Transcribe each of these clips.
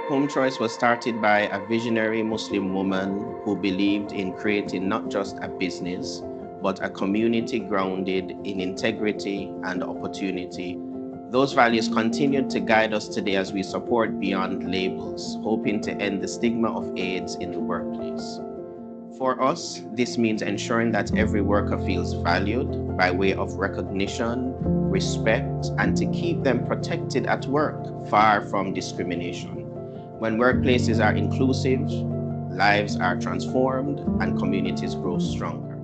Home Choice was started by a visionary Muslim woman who believed in creating not just a business, but a community grounded in integrity and opportunity. Those values continue to guide us today as we support beyond labels, hoping to end the stigma of AIDS in the workplace. For us, this means ensuring that every worker feels valued by way of recognition, respect, and to keep them protected at work, far from discrimination. When workplaces are inclusive, lives are transformed, and communities grow stronger.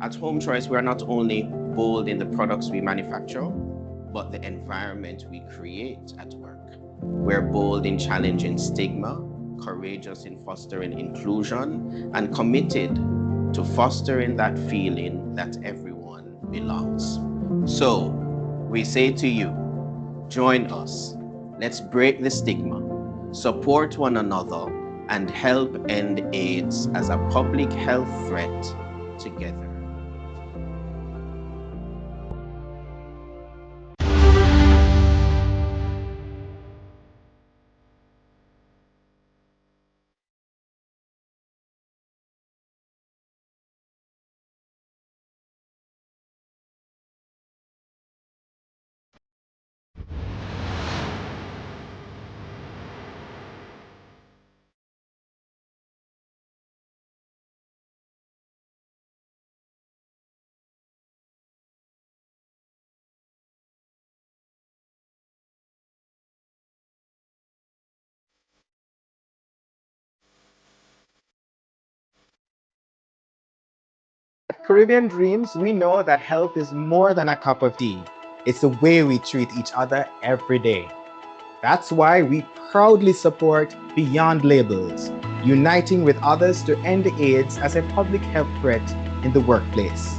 At Home Choice, we are not only bold in the products we manufacture, but the environment we create at work. We're bold in challenging stigma, courageous in fostering inclusion, and committed to fostering that feeling that everyone belongs. So, we say to you, join us. Let's break the stigma, support one another, and help end AIDS as a public health threat together. At Caribbean Dreams, we know that health is more than a cup of tea. It's the way we treat each other every day. That's why we proudly support Beyond Labels, uniting with others to end AIDS as a public health threat in the workplace.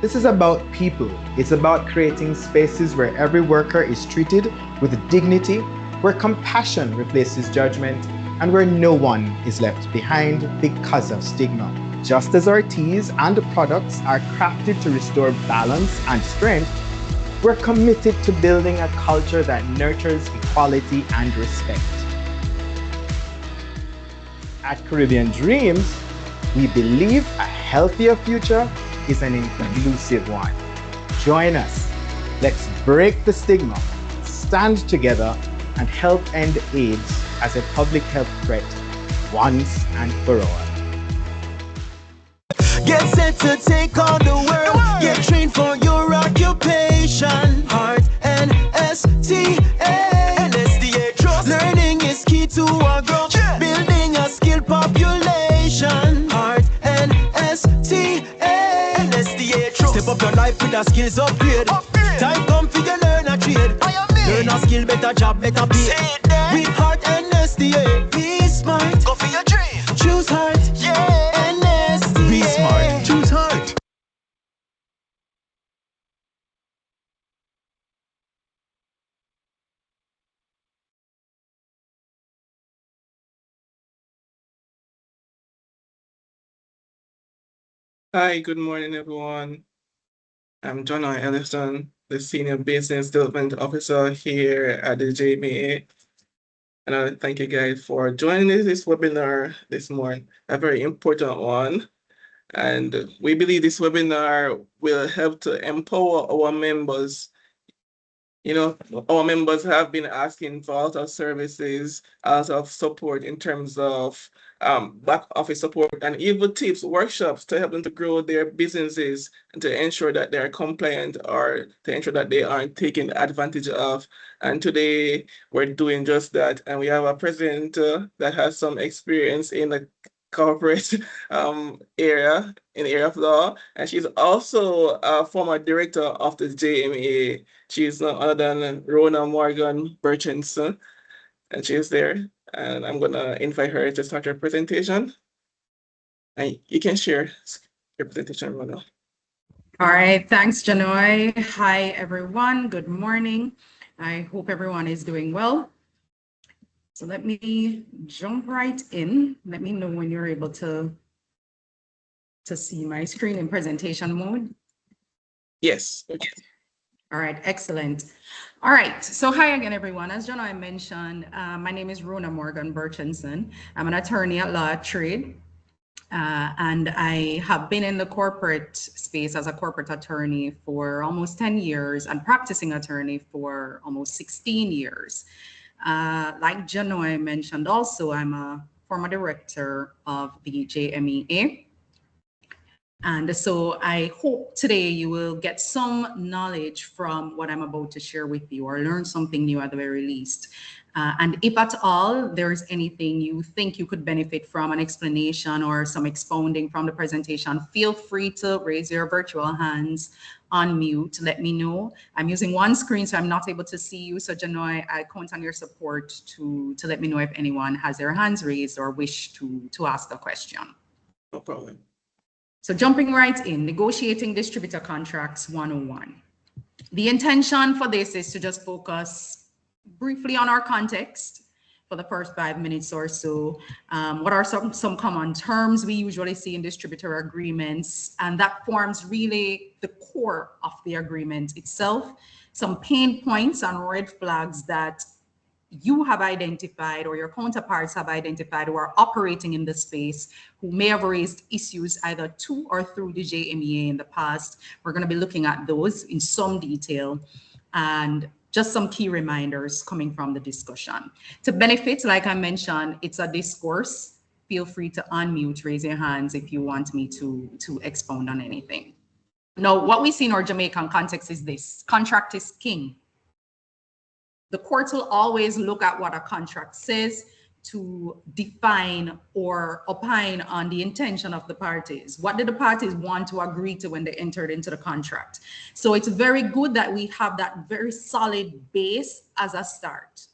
This is about people. It's about creating spaces where every worker is treated with dignity, where compassion replaces judgment, and where no one is left behind because of stigma. Just as our teas and products are crafted to restore balance and strength, we're committed to building a culture that nurtures equality and respect. At Caribbean Dreams, we believe a healthier future is an inclusive one. Join us. Let's break the stigma, stand together, and help end AIDS as a public health threat once and for all. Get set to take on the world. Get trained for your occupation. Heart and NSDA trust. Learning is key to our growth. Building a skilled population. Heart and NSDA trust. Step up your life with a skills upgrade. Time come for you learn a trade. Learn a skill, better job, better pay. With heart and NSDA. Be smart. Go for your dream. Choose heart. Be smart. Choose heart. Hi, good morning, everyone. I'm John Ellison, the Senior Business Development Officer here at the JMEA. And I thank you guys for joining this webinar this morning, a very important one. And we believe this webinar will help to empower our members. You know, our members have been asking for a lot of services, a lot of support in terms of back office support and even tips, workshops to help them to grow their businesses and to ensure that they're compliant or to ensure that they aren't taken advantage of. And today we're doing just that. And we have a president that has some experience in the corporate area, in the area of law. And she's also a former director of the JMEA. She's none other than Rona Morgan Burchinson, and she's there. And I'm gonna invite her to start her presentation. And you can share your presentation, Rona. All right, thanks, Janoy. Hi, everyone. Good morning. I hope everyone is doing well. So let me jump right in. Let me know when you're able to see my screen in presentation mode. Yes. All right, excellent. All right, so hi again, everyone. As John I mentioned, my name is Rona Morgan Burchinson. I'm an attorney at law at trade. And I have been in the corporate space as a corporate attorney for almost 10 years and practicing attorney for almost 16 years. Like Janoy mentioned also, I'm a former director of the JMEA. And so I hope today you will get some knowledge from what I'm about to share with you, or learn something new at the very least. And if at all there's anything you think you could benefit from, an explanation or some expounding from the presentation, feel free to raise your virtual hands, unmute, let me know. I'm using one screen, so I'm not able to see you. So Janoy, I count on your support to let me know if anyone has their hands raised or wish to ask a question. No problem. So jumping right in, negotiating distributor contracts 101. The intention for this is to just focus briefly on our context for the first 5 minutes or so. What are some common terms we usually see in distributor agreements? And that forms really the core of the agreement itself. Some pain points and red flags that you have identified or your counterparts have identified who are operating in the space, who may have raised issues either to or through the JMEA in the past. We're going to be looking at those in some detail and just some key reminders coming from the discussion. To benefit, like I mentioned, it's a discourse. Feel free to unmute, raise your hands if you want me to expound on anything. Now, what we see in our Jamaican context is this: contract is king. The courts will always look at what a contract says to define or opine on the intention of the parties. What did the parties want to agree to when they entered into the contract? So it's very good that we have that very solid base as a start.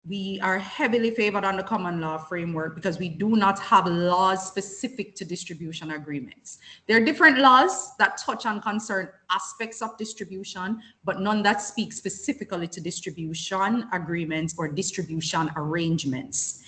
We are heavily favored on the common law framework because we do not have laws specific to distribution agreements. There are different laws that touch on certain aspects of distribution, but none that speak specifically to distribution agreements or distribution arrangements.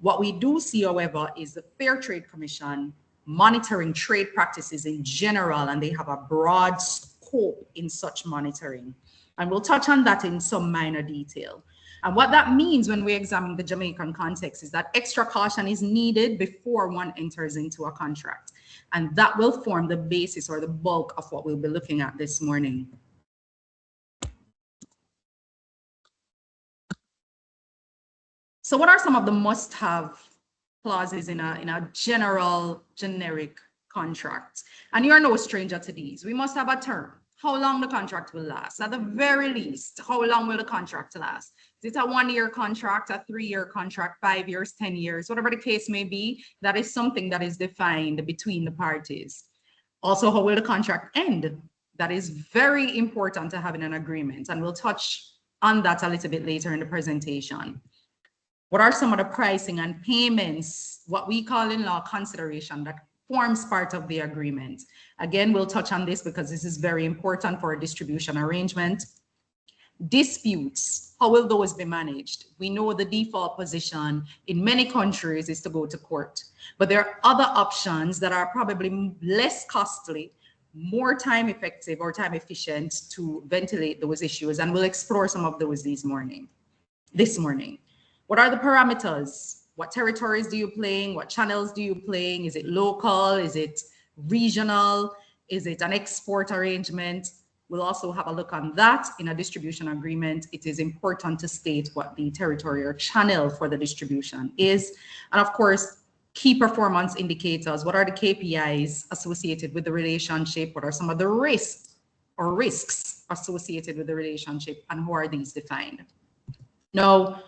What we do see, however, is the Fair Trade Commission monitoring trade practices in general, and they have a broad scope in such monitoring. And we'll touch on that in some minor detail. And what that means when we examine the Jamaican context is that extra caution is needed before one enters into a contract. And that will form the basis or the bulk of what we'll be looking at this morning. So what are some of the must-have clauses in a generic contract? And you are no stranger to these. We must have a term. How long the contract will last? At the very least, how long will the contract last? Is it a 1-year contract, a 3-year contract, 5 years, 10 years, whatever the case may be? That is something that is defined between the parties. Also, how will the contract end? That is very important to have in an agreement, and we'll touch on that a little bit later in the presentation. What are some of the pricing and payments, what we call in law consideration, that forms part of the agreement? Again, we'll touch on this because this is very important for a distribution arrangement. Disputes, how will those be managed? We know the default position in many countries is to go to court, but there are other options that are probably less costly, more time effective or time efficient to ventilate those issues, and we'll explore some of those this morning. What are the parameters? What territories do you play in? What channels do you play in? Is it local? Is it regional? Is it an export arrangement? We'll also have a look on that. In a distribution agreement, it is important to state what the territory or channel for the distribution is. And of course, key performance indicators. What are the KPIs associated with the relationship? What are some of the risks associated with the relationship, and how are these defined? Now,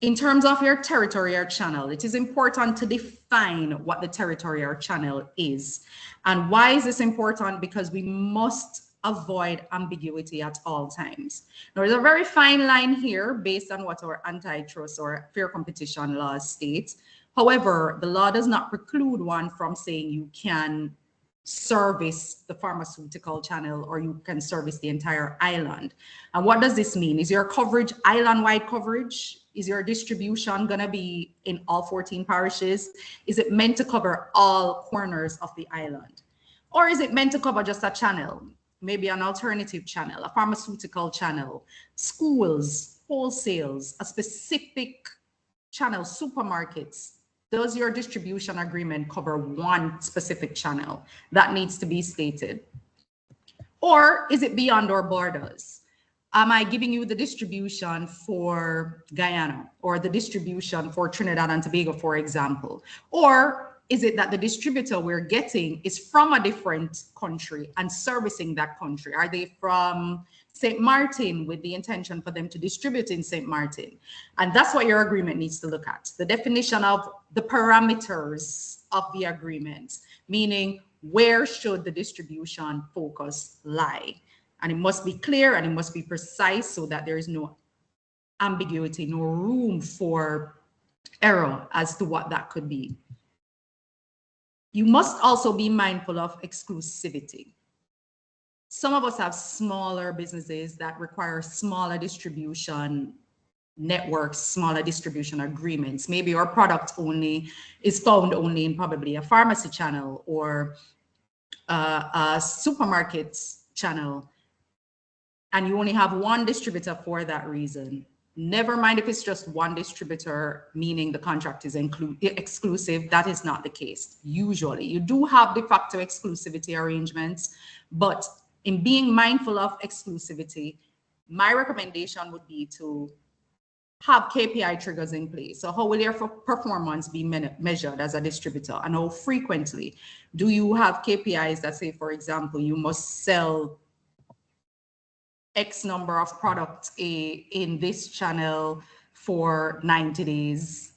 in terms of your territory or channel, it is important to define what the territory or channel is. And why is this important? Because we must avoid ambiguity at all times. Now, there's a very fine line here based on what our antitrust or fair competition laws state. However, the law does not preclude one from saying you can service the pharmaceutical channel or you can service the entire island. And what does this mean? Is your coverage island-wide coverage? Is your distribution going to be in all 14 parishes? Is it meant to cover all corners of the island? Or is it meant to cover just a channel? maybe an alternative channel, a pharmaceutical channel, schools, wholesales, a specific channel, supermarkets. Does your distribution agreement cover one specific channel? That needs to be stated. Or is it beyond our borders? Am I giving you the distribution for Guyana or the distribution for Trinidad and Tobago, for example? Or is it that the distributor we're getting is from a different country and servicing that country? Are they from St. Martin with the intention for them to distribute in St. Martin? And that's what your agreement needs to look at. The definition of the parameters of the agreement, meaning where should the distribution focus lie? And it must be clear and it must be precise so that there is no ambiguity, no room for error as to what that could be. You must also be mindful of exclusivity. Some of us have smaller businesses that require smaller distribution networks, smaller distribution agreements. Maybe your product only is found only in probably a pharmacy channel or a supermarket channel, and you only have one distributor for that reason. Never mind if it's just one distributor, meaning the contract is exclusive. That is not the case. Usually, you do have de facto exclusivity arrangements, but in being mindful of exclusivity, my recommendation would be to have KPI triggers in place. So how will your performance be measured as a distributor, and how frequently? Do you have KPIs that say, for example, you must sell X number of products in this channel for 90 days?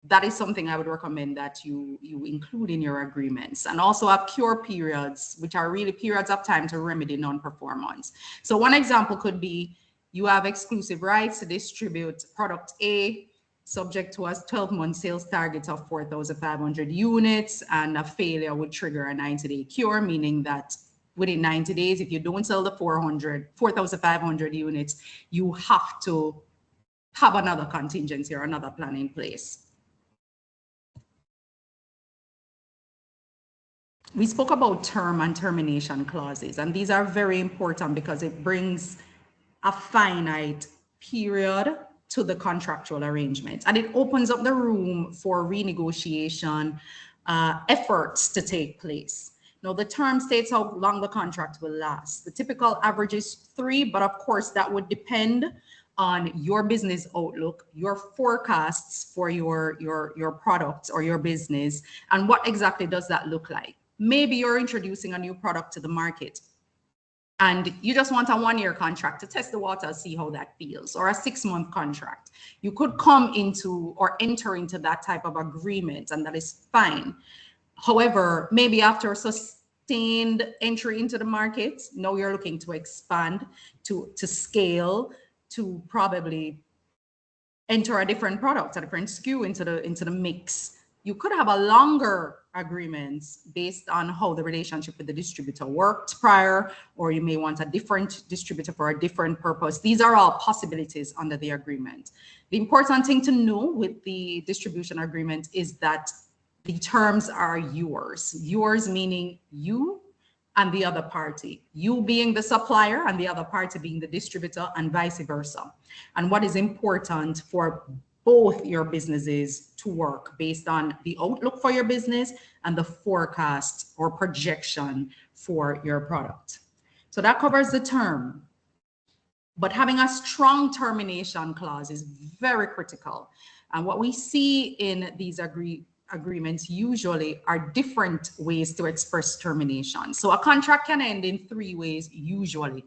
That is something I would recommend that you include in your agreements. And also have cure periods, which are really periods of time to remedy non-performance. So one example could be you have exclusive rights to distribute product A subject to a 12-month sales target of 4,500 units, and a failure would trigger a 90-day cure, meaning that within 90 days, if you don't sell the 4,500 units, you have to have another contingency or another plan in place. We spoke about term and termination clauses, and these are very important because it brings a finite period to the contractual arrangement, and it opens up the room for renegotiation efforts to take place. Now, the term states how long the contract will last. The typical average is 3, but of course that would depend on your business outlook, your forecasts for your products or your business, and what exactly does that look like. Maybe you're introducing a new product to the market and you just want a 1-year contract to test the water, see how that feels, or a 6-month contract. You could come into or enter into that type of agreement, and that is fine. However, maybe after a sustained entry into the market, now you're looking to expand, to scale, to probably enter a different product, a different SKU into the mix. You could have a longer agreement based on how the relationship with the distributor worked prior, or you may want a different distributor for a different purpose. These are all possibilities under the agreement. The important thing to know with the distribution agreement is that the terms are yours. Yours meaning you and the other party. You being the supplier and the other party being the distributor, and vice versa. And what is important for both your businesses to work based on the outlook for your business and the forecast or projection for your product. So that covers the term. But having a strong termination clause is very critical. And what we see in these agreements usually are different ways to express termination. So a contract can end in 3 ways usually.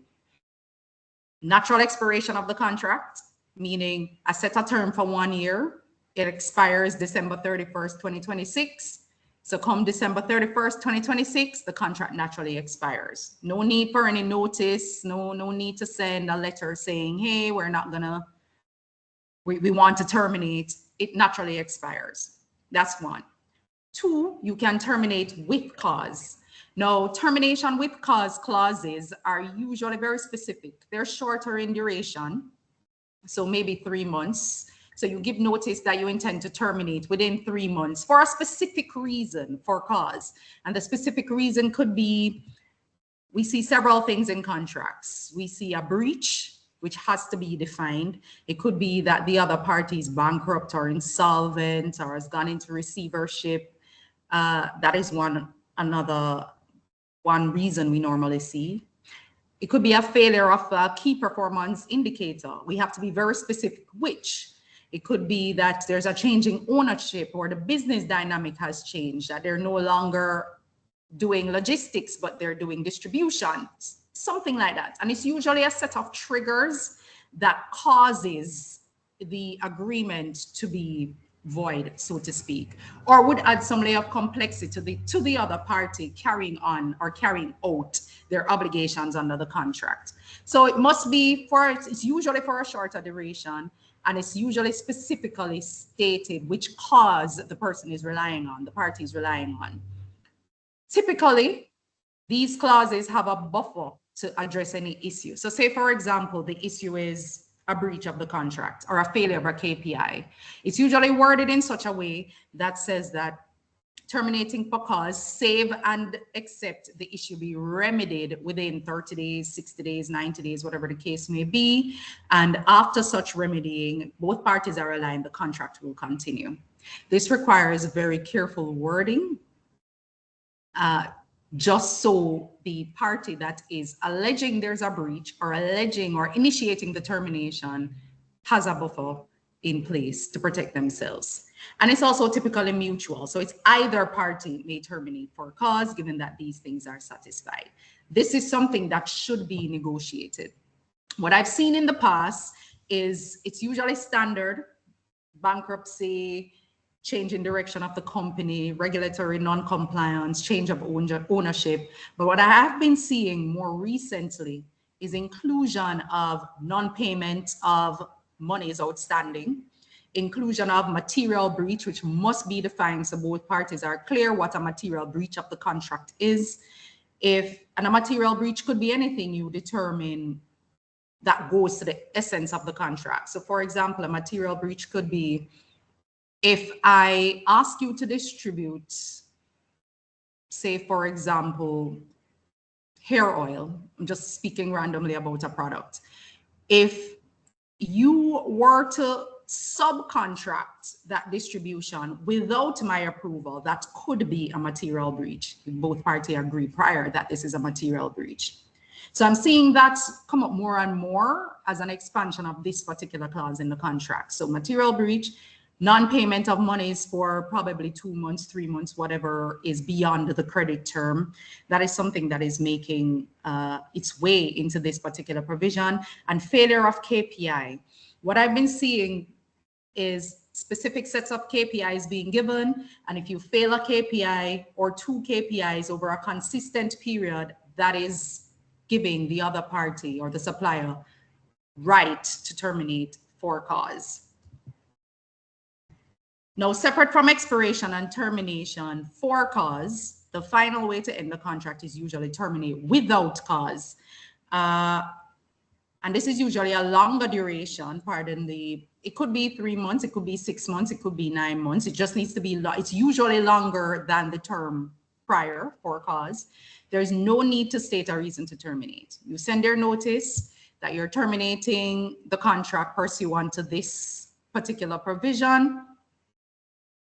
Natural expiration of the contract, meaning I set a term for 1 year, it expires December 31st, 2026. So come December 31st, 2026, the contract naturally expires. No need for any notice, no need to send a letter saying, hey, we want to terminate. It naturally expires. That's 1. 2, you can terminate with cause. Now, termination with cause clauses are usually very specific. They're shorter in duration, so maybe 3 months. So you give notice that you intend to terminate within 3 months for a specific reason, for cause. And the specific reason could be we see several things in contracts. We see a breach, which has to be defined. It could be that the other party is bankrupt or insolvent or has gone into receivership. That is one reason we normally see. It could be a failure of a key performance indicator. We have to be very specific which. It could be that there's a change in ownership or the business dynamic has changed, that they're no longer doing logistics, but they're doing distribution, something like that. And it's usually a set of triggers that causes the agreement to be void, so to speak, or would add some layer of complexity to the other party carrying on or carrying out their obligations under the contract. So it must be it's usually for a shorter duration, and it's usually specifically stated which cause the person is relying on, the party is relying on. Typically, these clauses have a buffer to address any issue. So say, for example, the issue is a breach of the contract or a failure of a KPI. It's usually worded in such a way that says that terminating for cause, save and accept the issue be remedied within 30 days, 60 days, 90 days, whatever the case may be. And after such remedying, both parties are aligned, the contract will continue. This requires very careful wording, just so the party that is alleging there's a breach or alleging or initiating the termination has a buffer in place to protect themselves. And it's also typically mutual. So it's either party may terminate for cause, given that these things are satisfied. This is something that should be negotiated. What I've seen in the past is it's usually standard: bankruptcy, change in direction of the company, regulatory non-compliance, change of ownership. But what I have been seeing more recently is inclusion of non-payment of monies outstanding, inclusion of material breach, which must be defined so both parties are clear what a material breach of the contract is. And a material breach could be anything you determine that goes to the essence of the contract. So for example, a material breach could be if I ask you to distribute, say, for example, hair oil, I'm just speaking randomly about a product. If you were to subcontract that distribution without my approval, that could be a material breach. Both parties agree prior that this is a material breach. So I'm seeing that come up more and more as an expansion of this particular clause in the contract. So material breach, non-payment of monies for probably 2 months, 3 months, whatever is beyond the credit term. That is something that is making its way into this particular provision. And failure of KPI. What I've been seeing is specific sets of KPIs being given. And if you fail a KPI or 2 KPIs over a consistent period, that is giving the other party or the supplier right to terminate for cause. Now, separate from expiration and termination for cause, the final way to end the contract is usually terminate without cause. And this is usually a longer duration, it could be 3 months, it could be 6 months, it could be 9 months. It just needs to be, it's usually longer than the term prior for cause. There's no need to state a reason to terminate. You send their notice that you're terminating the contract pursuant to this particular provision.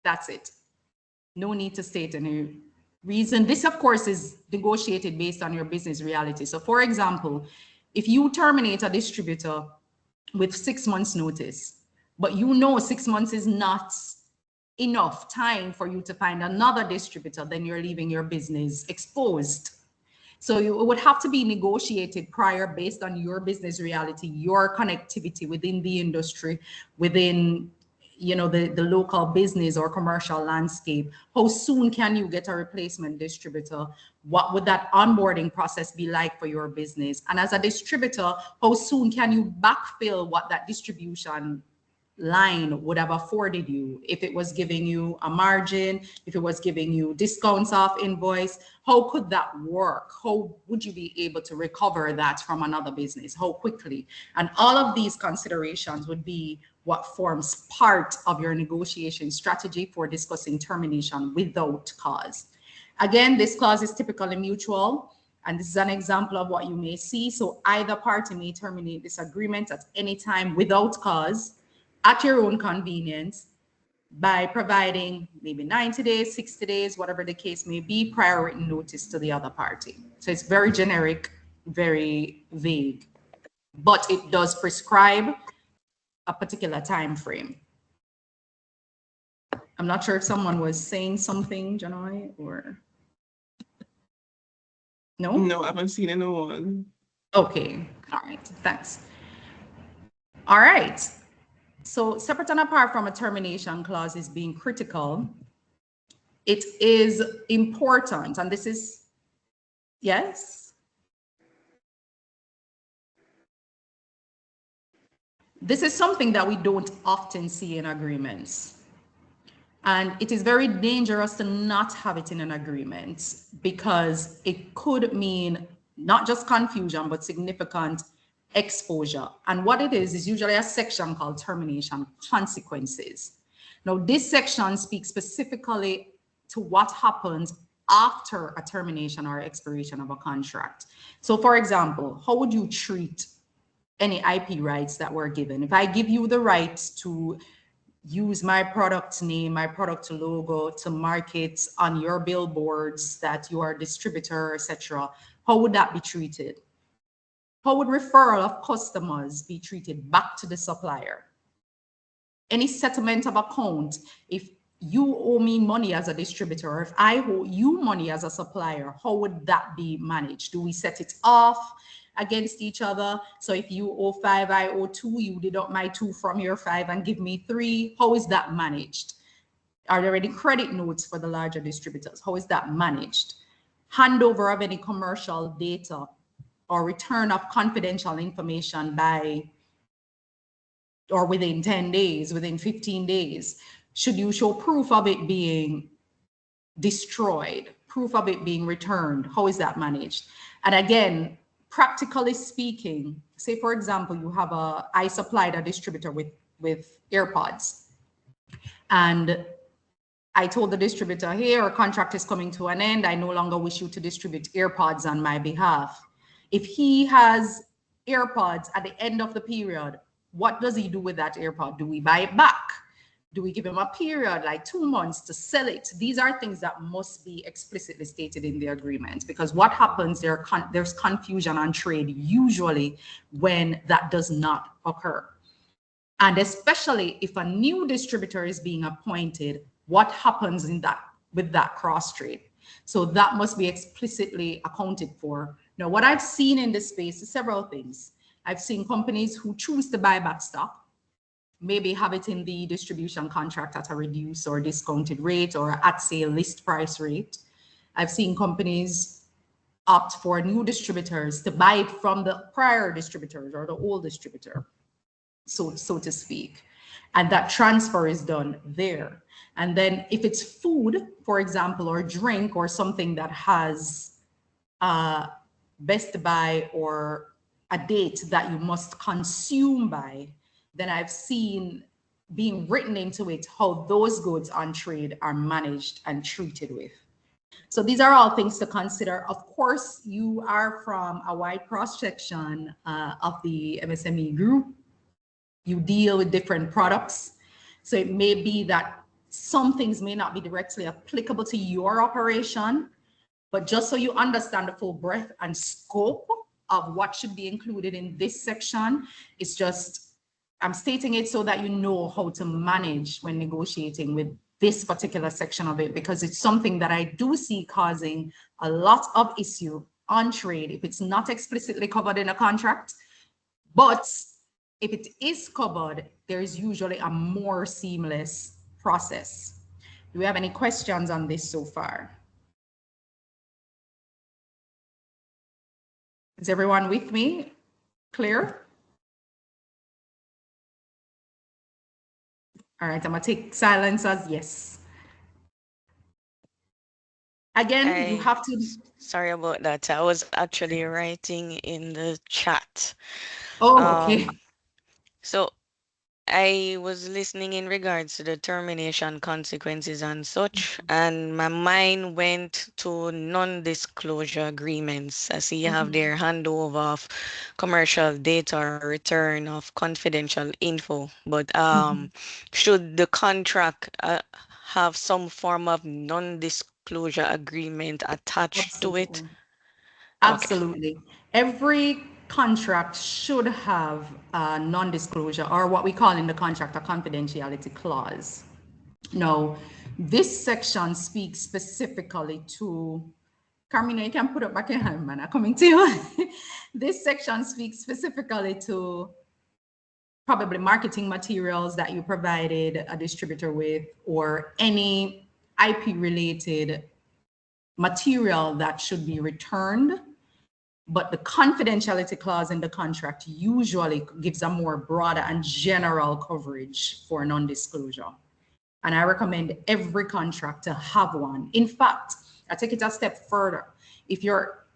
That's it. No need to state any reason. This, of course, is negotiated based on your business reality. So, for example, if you terminate a distributor with 6 months notice, but you know 6 months is not enough time for you to find another distributor, then you're leaving your business exposed. So it would have to be negotiated prior based on your business reality, your connectivity within the industry, within the local business or commercial landscape. How soon can you get a replacement distributor? What would that onboarding process be like for your business? And as a distributor, how soon can you backfill what that distribution line would have afforded you? If it was giving you a margin, if it was giving you discounts off invoice, how could that work? How would you be able to recover that from another business? How quickly? And all of these considerations would be what forms part of your negotiation strategy for discussing termination without cause. Again, this clause is typically mutual. And this is an example of what you may see. So either party may terminate this agreement at any time without cause at your own convenience by providing maybe 90 days, 60 days, whatever the case may be, prior written notice to the other party. So it's very generic, very vague, but it does prescribe a particular time frame. I'm not sure if someone was saying something, Janoi, or no? No, I haven't seen anyone. Okay, all right, thanks. All right, so separate and apart from a termination clause is being critical, it is important, and this is, yes? This is something that we don't often see in agreements. And it is very dangerous to not have it in an agreement because it could mean not just confusion, but significant exposure. And what it is usually a section called termination consequences. Now, this section speaks specifically to what happens after a termination or expiration of a contract. So for example, how would you treat any IP rights that were given? If I give you the right to use my product name, my product logo to market on your billboards that you are a distributor, etc., how would that be treated? How would referral of customers be treated back to the supplier? Any settlement of account, if you owe me money as a distributor, or if I owe you money as a supplier, how would that be managed? Do we set it off against each other? So if you owe 5, I owe 2, you deduct my 2 from your 5 and give me 3. How is that managed? Are there any credit notes for the larger distributors? How is that managed? Handover of any commercial data or return of confidential information by or within 10 days, within 15 days. Should you show proof of it being destroyed, proof of it being returned? How is that managed? And again, practically speaking, say for example, you have I supplied a distributor with AirPods, and I told the distributor, hey, our contract is coming to an end. I no longer wish you to distribute AirPods on my behalf. If he has AirPods at the end of the period, what does he do with that AirPod? Do we buy it back? Do we give him a period like 2 months to sell it? These are things that must be explicitly stated in the agreement, because what happens, there's confusion on trade usually when that does not occur. And especially if a new distributor is being appointed, what happens with that cross trade? So that must be explicitly accounted for. Now, what I've seen in this space is several things. I've seen companies who choose to buy back stock, maybe have it in the distribution contract at a reduced or discounted rate or at say list price rate. I've seen companies opt for new distributors to buy it from the prior distributors or the old distributor, so to speak. And that transfer is done there. And then if it's food, for example, or drink or something that has best by or a date that you must consume by, then I've seen being written into it how those goods on trade are managed and treated with. So these are all things to consider. Of course, you are from a wide cross-section of the MSME group. You deal with different products. So it may be that some things may not be directly applicable to your operation, but just so you understand the full breadth and scope of what should be included in this section, it's just, I'm stating it so that you know how to manage when negotiating with this particular section of it, because it's something that I do see causing a lot of issue on trade if it's not explicitly covered in a contract. But if it is covered, there is usually a more seamless process. Do we have any questions on this so far? Is everyone with me? Clear? All right, I'm gonna take silence as yes. Again, you have to. Sorry about that. I was actually writing in the chat. Oh, okay. So I was listening in regards to the termination consequences and such, and my mind went to non-disclosure agreements. I see you have their handover of commercial data or return of confidential info, but should the contract have some form of non-disclosure agreement attached to it? Absolutely. Okay. Absolutely. Every contract should have a non-disclosure, or what we call in the contract a confidentiality clause. Now, this section speaks specifically to, Carmina, you can put it back in hand, man. I'm coming to you. This section speaks specifically to probably marketing materials that you provided a distributor with, or any IP related material that should be returned. But the confidentiality clause in the contract usually gives a more broader and general coverage for non-disclosure. And I recommend every contract to have one. In fact, I take it a step further. If you're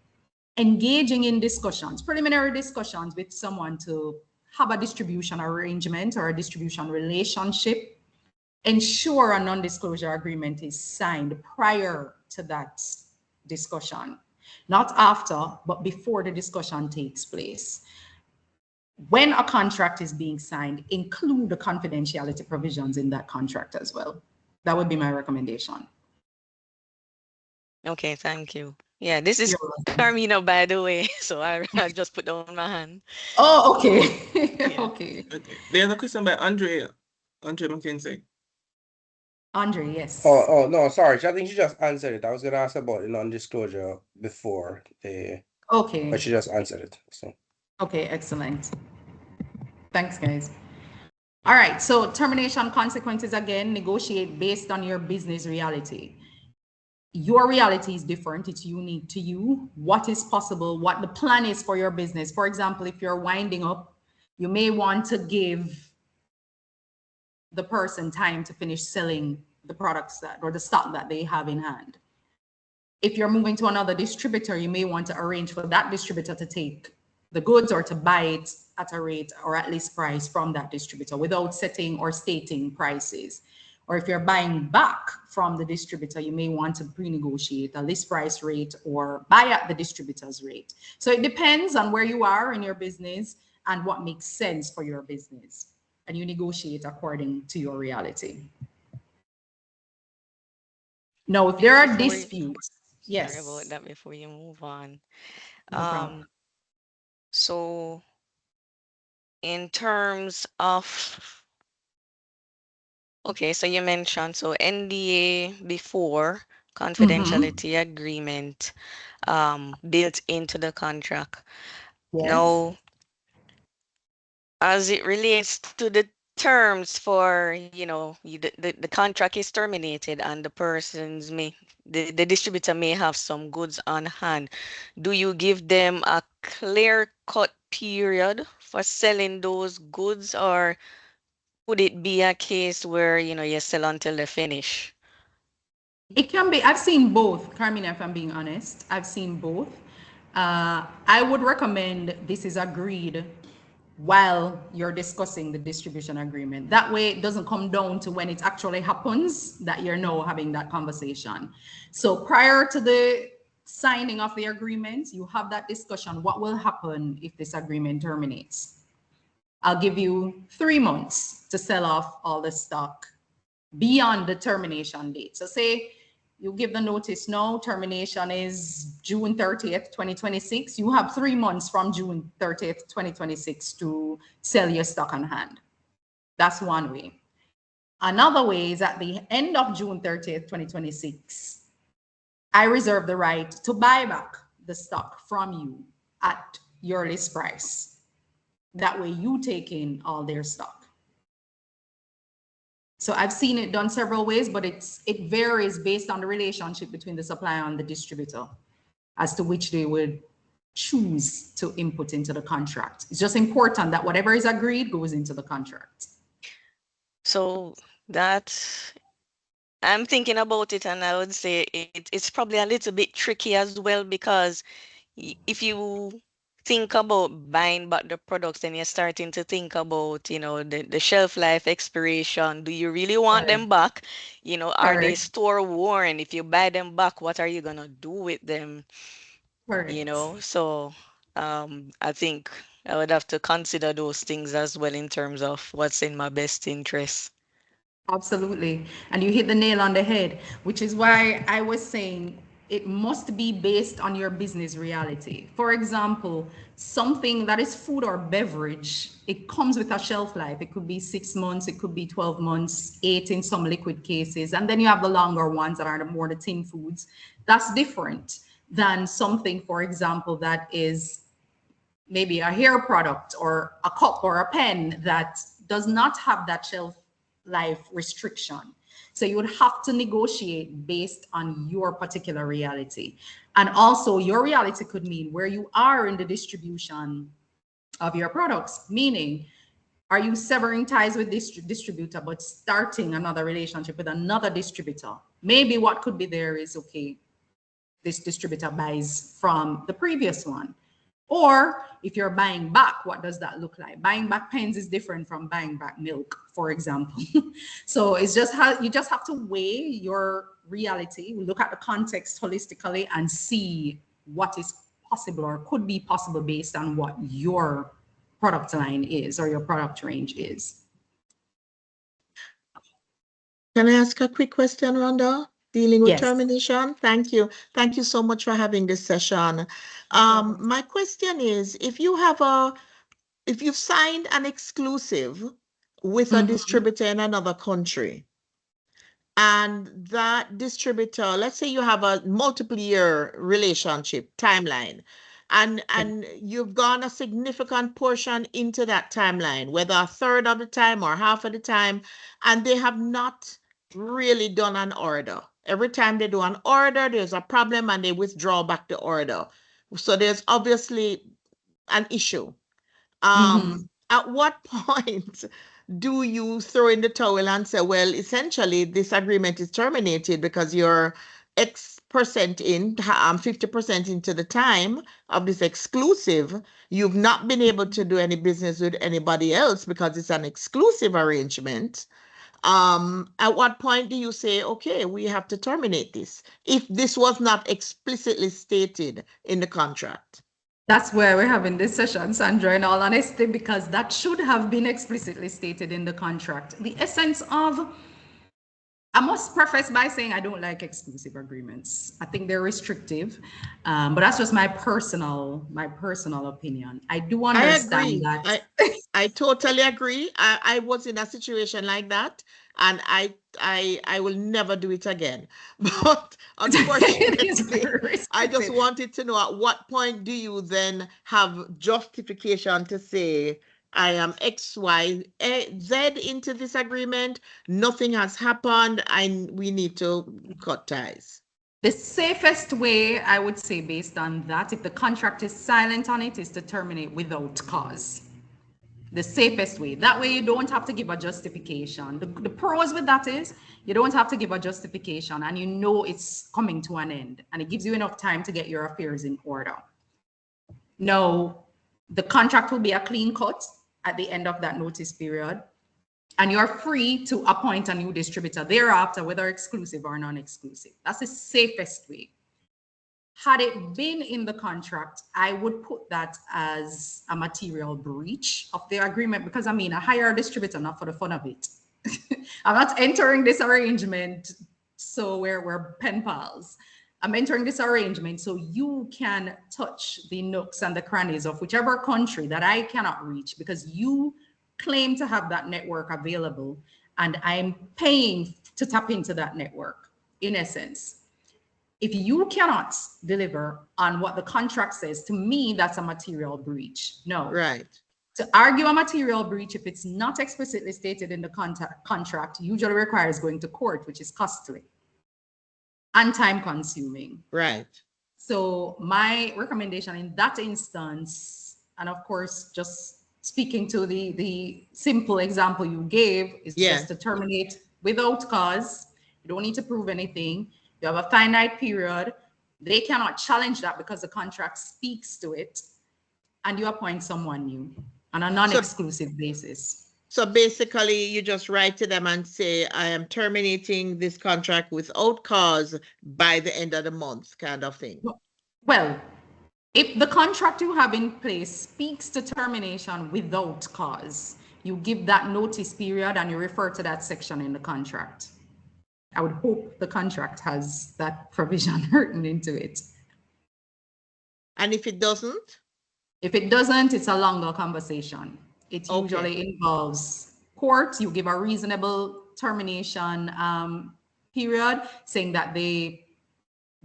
engaging in discussions, preliminary discussions with someone to have a distribution arrangement or a distribution relationship, ensure a non-disclosure agreement is signed prior to that discussion. Not after, but before the discussion takes place. When a contract is being signed, include the confidentiality provisions in that contract as well. That would be my recommendation. Okay, thank you. Yeah, this is You're welcome. Carmina, by the way, so I just put down my hand. Oh, okay. Yeah. Okay. Okay. There's a question by Andre McKenzie. Andre, yes. Oh no, sorry. I think she just answered it. I was gonna ask about the non-disclosure before, Okay. but she just answered it. So Okay, excellent. Thanks, guys. All right, so termination consequences, again, negotiate based on your business reality. Your reality is different, it's unique to you. What is possible, what the plan is for your business. For example, if you're winding up, you may want to give the person time to finish selling the products that, or the stock that they have in hand. If you're moving to another distributor, you may want to arrange for that distributor to take the goods or to buy it at a rate or at least price from that distributor without setting or stating prices. Or if you're buying back from the distributor, you may want to pre-negotiate a list price rate or buy at the distributor's rate. So it depends on where you are in your business and what makes sense for your business. And you negotiate according to your reality. Now, if there are disputes, yes. Sorry about that before you move on. No problem. So in terms of, okay, so you mentioned, so NDA before, confidentiality agreement built into the contract. Yes. Now, as it relates to the terms for, the contract is terminated and the the distributor may have some goods on hand. Do you give them a clear-cut period for selling those goods, or would it be a case where, you sell until they finish? It can be. I've seen both, Carmina, if I'm being honest. I've seen both. I would recommend this is agreed while you're discussing the distribution agreement. That way it doesn't come down to when it actually happens that you're now having that conversation. So prior to the signing of the agreement, you have that discussion. What will happen if this agreement terminates? I'll give you 3 months to sell off all the stock beyond the termination date. So say you give the notice now, termination is June 30th, 2026. You have 3 months from June 30th, 2026 to sell your stock on hand. That's one way. Another way is at the end of June 30th, 2026, I reserve the right to buy back the stock from you at your list price. That way you take in all their stock. So I've seen it done several ways, but it varies based on the relationship between the supplier and the distributor as to which they would choose to input into the contract. It's just important that whatever is agreed goes into the contract. So that's, I'm thinking about it, and I would say it's probably a little bit tricky as well, because if you think about buying back the products and you're starting to think about, you know, the shelf life expiration. Do you really want them back? You know, are they Correct. store worn? If you buy them back, what are you gonna do with them? You Correct. know, so I think I would have to consider those things as well in terms of what's in my best interest. Absolutely. And you hit the nail on the head, which is why I was saying it must be based on your business reality. For example, something that is food or beverage, it comes with a shelf life. It could be 6 months, it could be 12 months, 8 in some liquid cases. And then you have the longer ones that are more the tin foods. That's different than something, for example, that is maybe a hair product or a cup or a pen that does not have that shelf life restriction. So you would have to negotiate based on your particular reality. And also your reality could mean where you are in the distribution of your products, meaning are you severing ties with this distributor but starting another relationship with another distributor? Maybe what could be there is, okay, this distributor buys from the previous one. Or if you're buying back, what does that look like? Buying back pens is different from buying back milk, for example. So it's just how you just have to weigh your reality, look at the context holistically and see what is possible or could be possible based on what your product line is or your product range is. Can I ask a quick question, Rhonda? Dealing with Yes. termination? Thank you. Thank you so much for having this session. My question is, if you've signed an exclusive with a distributor in another country, and that distributor, let's say you have a multiple year relationship timeline, and you've gone a significant portion into that timeline, whether a third of the time or half of the time, and they have not really done an order. Every time they do an order, there's a problem and they withdraw back the order. So there's obviously an issue. At what point do you throw in the towel and say, well, essentially this agreement is terminated because you're X percent in, 50% into the time of this exclusive, you've not been able to do any business with anybody else because it's an exclusive arrangement. At what point do you say, okay, we have to terminate this if this was not explicitly stated in the contract? That's where we're having this session, Sandra, in all honesty, because that should have been explicitly stated in the contract. The essence of, I must preface by saying I don't like exclusive agreements. I think they're restrictive, but that's just my personal opinion. I do understand that. I totally agree. I was in a situation like that, and I will never do it again. But unfortunately, I just wanted to know, at what point do you then have justification to say, I am X, Y, Z into this agreement, nothing has happened, and we need to cut ties? The safest way, I would say, based on that, if the contract is silent on it, is to terminate without cause. The safest way. That way you don't have to give a justification. The pros with that is you don't have to give a justification and you know it's coming to an end and it gives you enough time to get your affairs in order. Now, the contract will be a clean cut at the end of that notice period and you're free to appoint a new distributor thereafter, whether exclusive or non-exclusive. That's the safest way. Had it been in the contract, I would put that as a material breach of the agreement because, I mean, I hire a distributor not for the fun of it. I'm not entering this arrangement so we're pen pals. I'm entering this arrangement so you can touch the nooks and the crannies of whichever country that I cannot reach because you claim to have that network available and I'm paying to tap into that network, in essence. If you cannot deliver on what the contract says, to me, that's a material breach. No. Right. To argue a material breach, if it's not explicitly stated in the contract, usually requires going to court, which is costly and time consuming. Right. So my recommendation in that instance, and of course, just speaking to the simple example you gave, is just to terminate without cause. You don't need to prove anything. You have a finite period. They cannot challenge that because the contract speaks to it. and you appoint someone new on a non-exclusive basis. So basically, you just write to them and say, I am terminating this contract without cause by the end of the month, kind of thing. Well, if the contract you have in place speaks to termination without cause, you give that notice period and you refer to that section in the contract. I would hope the contract has that provision written into it. And if it doesn't? If it doesn't, it's a longer conversation. It usually involves court. You give a reasonable termination period, saying that they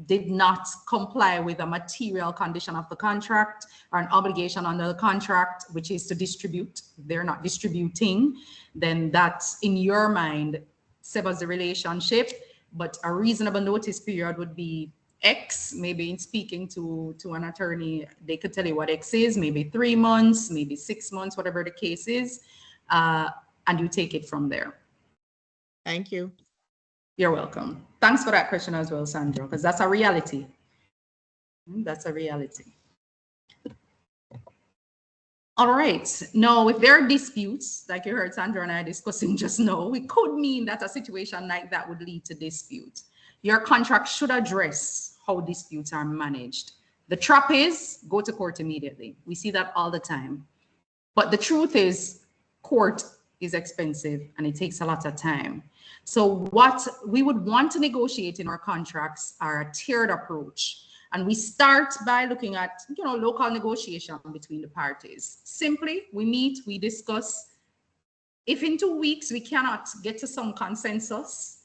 did not comply with a material condition of the contract or an obligation under the contract, which is to distribute. If they're not distributing, then that, in your mind, severs the relationship. But a reasonable notice period would be X. Maybe in speaking to an attorney, they could tell you what X is, maybe 3 months, maybe 6 months, whatever the case is, and you take it from there. Thank you. You're welcome. Thanks for that question as well, Sandra, because that's a reality. That's a reality. All right. Now, if there are disputes, like you heard Sandra and I discussing just now, it could mean that a situation like that would lead to dispute. Your contract should address how disputes are managed. The trap is go to court immediately. We see that all the time. But the truth is, court is expensive and it takes a lot of time. So what we would want to negotiate in our contracts are a tiered approach. And we start by looking at, local negotiation between the parties. Simply, we meet, we discuss. If in 2 weeks we cannot get to some consensus,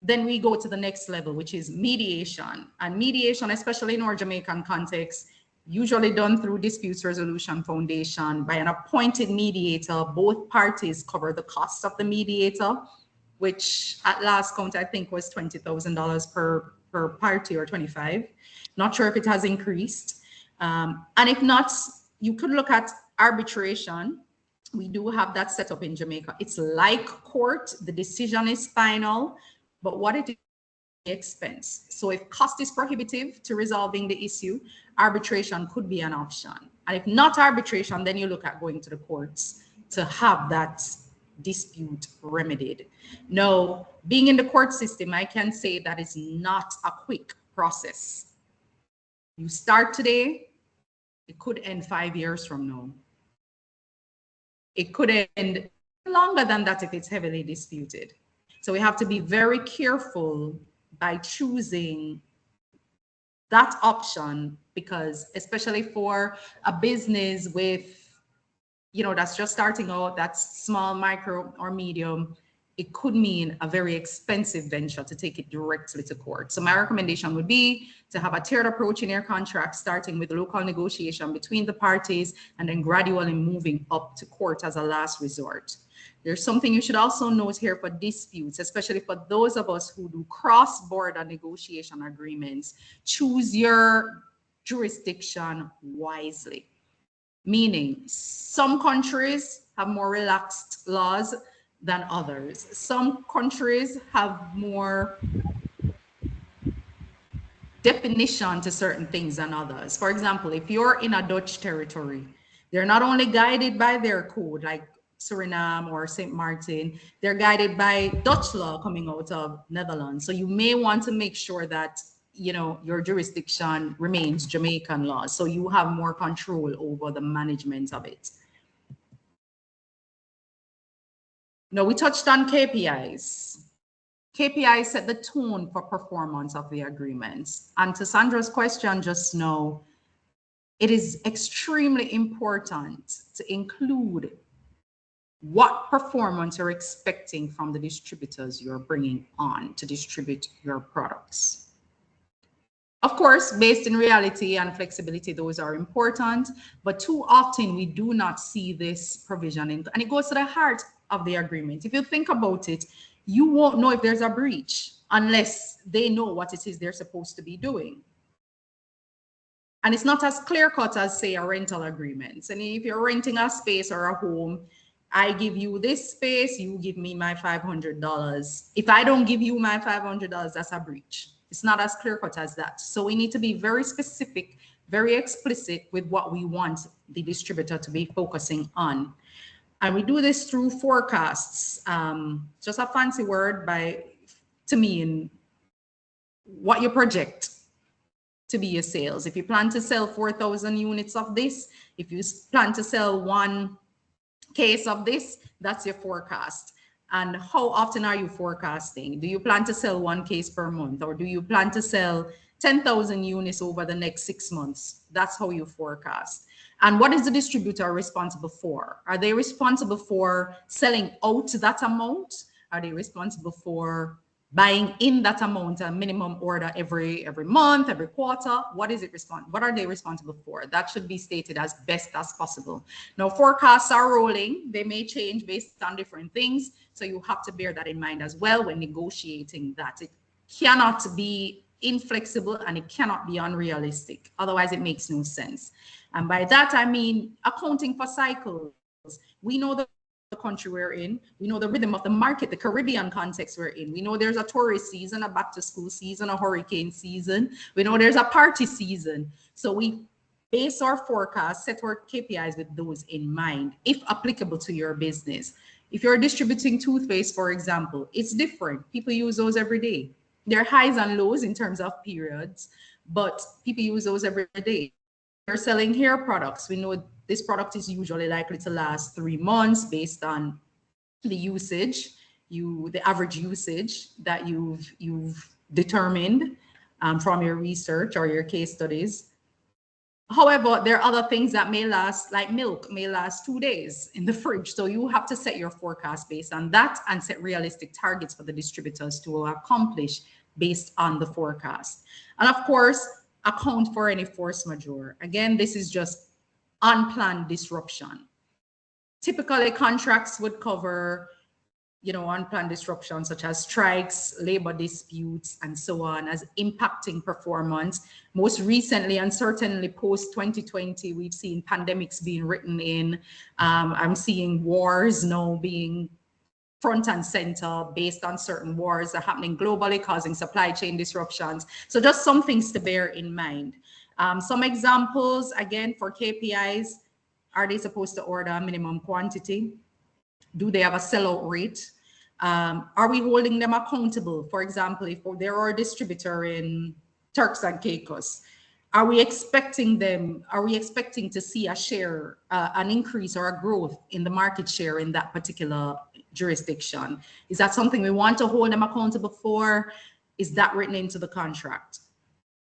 then we go to the next level, which is mediation. And mediation, especially in our Jamaican context, usually done through Disputes Resolution Foundation by an appointed mediator. Both parties cover the cost of the mediator, which at last count, I think, was $20,000 per party, or 25. Not sure if it has increased. And if not, you could look at arbitration. We do have that set up in Jamaica. It's like court. The decision is final, but what it is, expense. So if cost is prohibitive to resolving the issue, arbitration could be an option. And if not arbitration, then you look at going to the courts to have that dispute remedied. Now, being in the court system, I can say that it's not a quick process. You start today, it could end 5 years from now. It could end longer than that if it's heavily disputed. So we have to be very careful by choosing that option, because especially for a business with, that's just starting out, that's small, micro, or medium, it could mean a very expensive venture to take it directly to court. So my recommendation would be to have a tiered approach in your contract, starting with local negotiation between the parties and then gradually moving up to court as a last resort. There's something you should also note here for disputes, especially for those of us who do cross-border negotiation agreements. Choose your jurisdiction wisely. Meaning, some countries have more relaxed laws than others. Some countries have more definition to certain things than others. For example, if you're in a Dutch territory, they're not only guided by their code, like Suriname or St. Martin, they're guided by Dutch law coming out of Netherlands. So you may want to make sure that your jurisdiction remains Jamaican law, so you have more control over the management of it. Now, we touched on KPIs. KPIs set the tone for performance of the agreements. And to Sandra's question just now, it is extremely important to include what performance you're expecting from the distributors you're bringing on to distribute your products. Of course, based in reality and flexibility, those are important, but too often we do not see this provision and it goes to the heart of the agreement. If you think about it, you won't know if there's a breach unless they know what it is they're supposed to be doing. And it's not as clear-cut as, say, a rental agreement. And if you're renting a space or a home, I give you this space, you give me my $500. If I don't give you my $500, that's a breach. It's not as clear cut as that. So we need to be very specific, very explicit with what we want the distributor to be focusing on. And we do this through forecasts. Just a fancy word to me in what you project to be your sales. If you plan to sell 4,000 units of this, if you plan to sell 1 case of this, that's your forecast. And how often are you forecasting? Do you plan to sell 1 case per month, or do you plan to sell 10,000 units over the next 6 months? That's how you forecast. And what is the distributor responsible for? Are they responsible for selling out that amount? Are they responsible for buying in that amount, a minimum order every month, every quarter? What are they responsible for? That should be stated as best as possible. Now, forecasts are rolling. They may change based on different things. So you have to bear that in mind as well when negotiating that. It cannot be inflexible and it cannot be unrealistic. Otherwise, it makes no sense. And by that, I mean accounting for cycles. We know the country we're in. We know the rhythm of the market, the Caribbean context we're in. We know there's a tourist season, a back to school season, a hurricane season. We know there's a party season. So we base our forecast, set our KPIs with those in mind, if applicable to your business. If you're distributing toothpaste, for example, it's different. People use those every day. There are highs and lows in terms of periods, but people use those every day. You're selling hair products. We know this product is usually likely to last 3 months based on the usage, the average usage that you've determined from your research or your case studies. However, there are other things that may last, like milk, may last 2 days in the fridge. So you have to set your forecast based on that and set realistic targets for the distributors to accomplish based on the forecast. And of course, account for any force majeure. Again, this is just unplanned disruption. Typically, contracts would cover, unplanned disruptions such as strikes, labor disputes, and so on, as impacting performance. Most recently, and certainly post-2020, we've seen pandemics being written in. I'm seeing wars now being front and center based on certain wars that are happening globally, causing supply chain disruptions. So just some things to bear in mind. Some examples, again, for KPIs, are they supposed to order a minimum quantity? Do they have a sellout rate? Are we holding them accountable? For example, if there are a distributor in Turks and Caicos, are we expecting to see a share, an increase or a growth in the market share in that particular jurisdiction? Is that something we want to hold them accountable for? Is that written into the contract?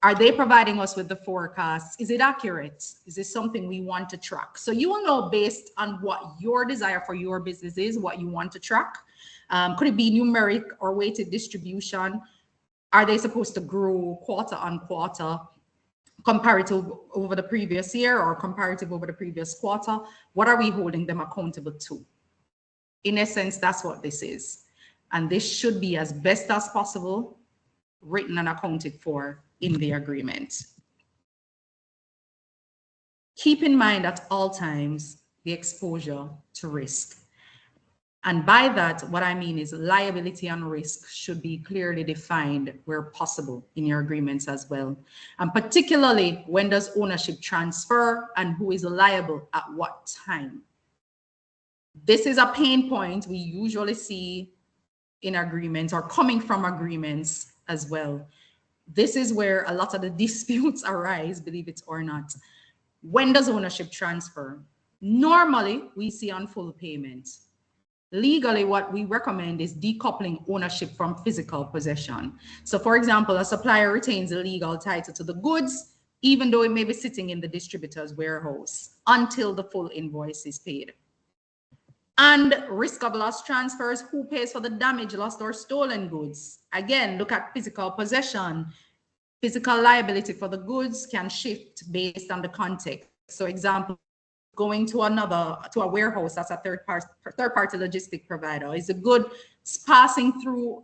Are they providing us with the forecasts? Is it accurate? Is this something we want to track? So you will know based on what your desire for your business is, what you want to track. Could it be numeric or weighted distribution? Are they supposed to grow quarter on quarter, comparative over the previous year or comparative over the previous quarter? What are we holding them accountable to? In essence, that's what this is. And this should be as best as possible written and accounted for in the agreement. Keep in mind at all times the exposure to risk. And by that, what I mean is liability and risk should be clearly defined where possible in your agreements as well. And particularly, when does ownership transfer and who is liable at what time? This is a pain point we usually see in agreements or coming from agreements as well. This is where a lot of the disputes arise, believe it or not. When does ownership transfer? Normally, we see on full payment. Legally, what we recommend is decoupling ownership from physical possession. So for example, a supplier retains a legal title to the goods, even though it may be sitting in the distributor's warehouse until the full invoice is paid. And risk of loss transfers, who pays for the damage, lost or stolen goods? Again, look at physical possession. Physical liability for the goods can shift based on the context. So example, going to a warehouse that's a third party logistic provider. Is the good passing through